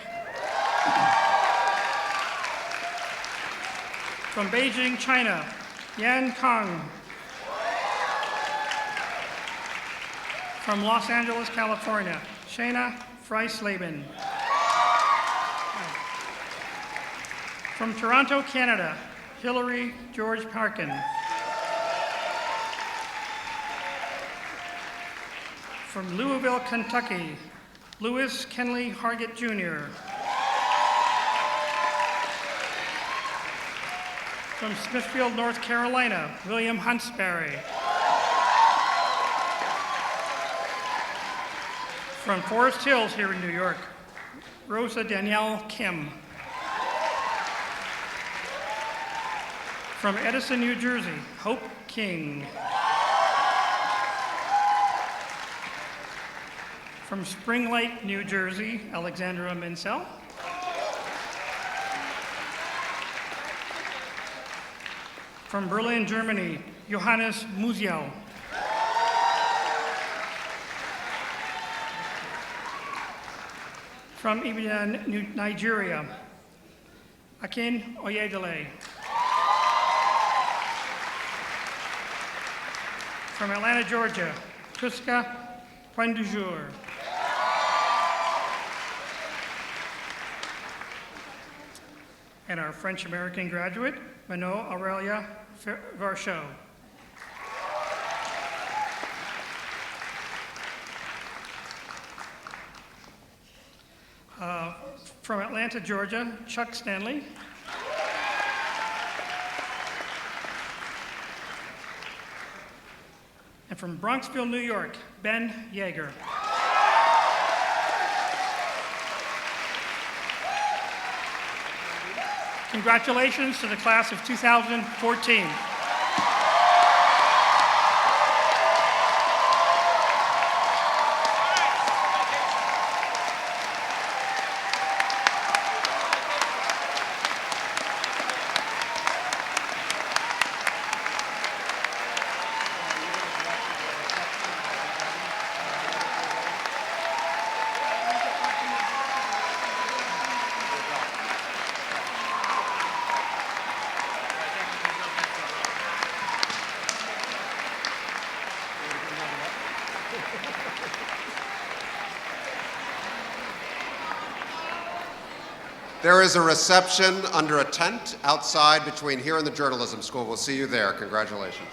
Speaker 6: From Beijing, China, Yan Kang. From Los Angeles, California, Shayna Freisleben. From Toronto, Canada, Hillary George Parkin. From Louisville, Kentucky, Louis Kenley Hargett Jr. From Smithfield, North Carolina, William Huntsberry. From Forest Hills here in New York, Rosa Danielle Kim. From Edison, New Jersey, Hope King. From Spring Lake, New Jersey, Alexandra Mansell. From Berlin, Germany, Johannes Musial. From Ibadan, Nigeria, Akin Oyedele. From Atlanta, Georgia, Tuska Poindoujour. And our French-American graduate, Manon Aurelia Varchot. From Atlanta, Georgia, Chuck Stanley. And from Bronxville, New York, Ben Yeager. Congratulations to the class of 2014.
Speaker 1: There is a reception under a tent outside between here and the journalism school. We'll see you there. Congratulations.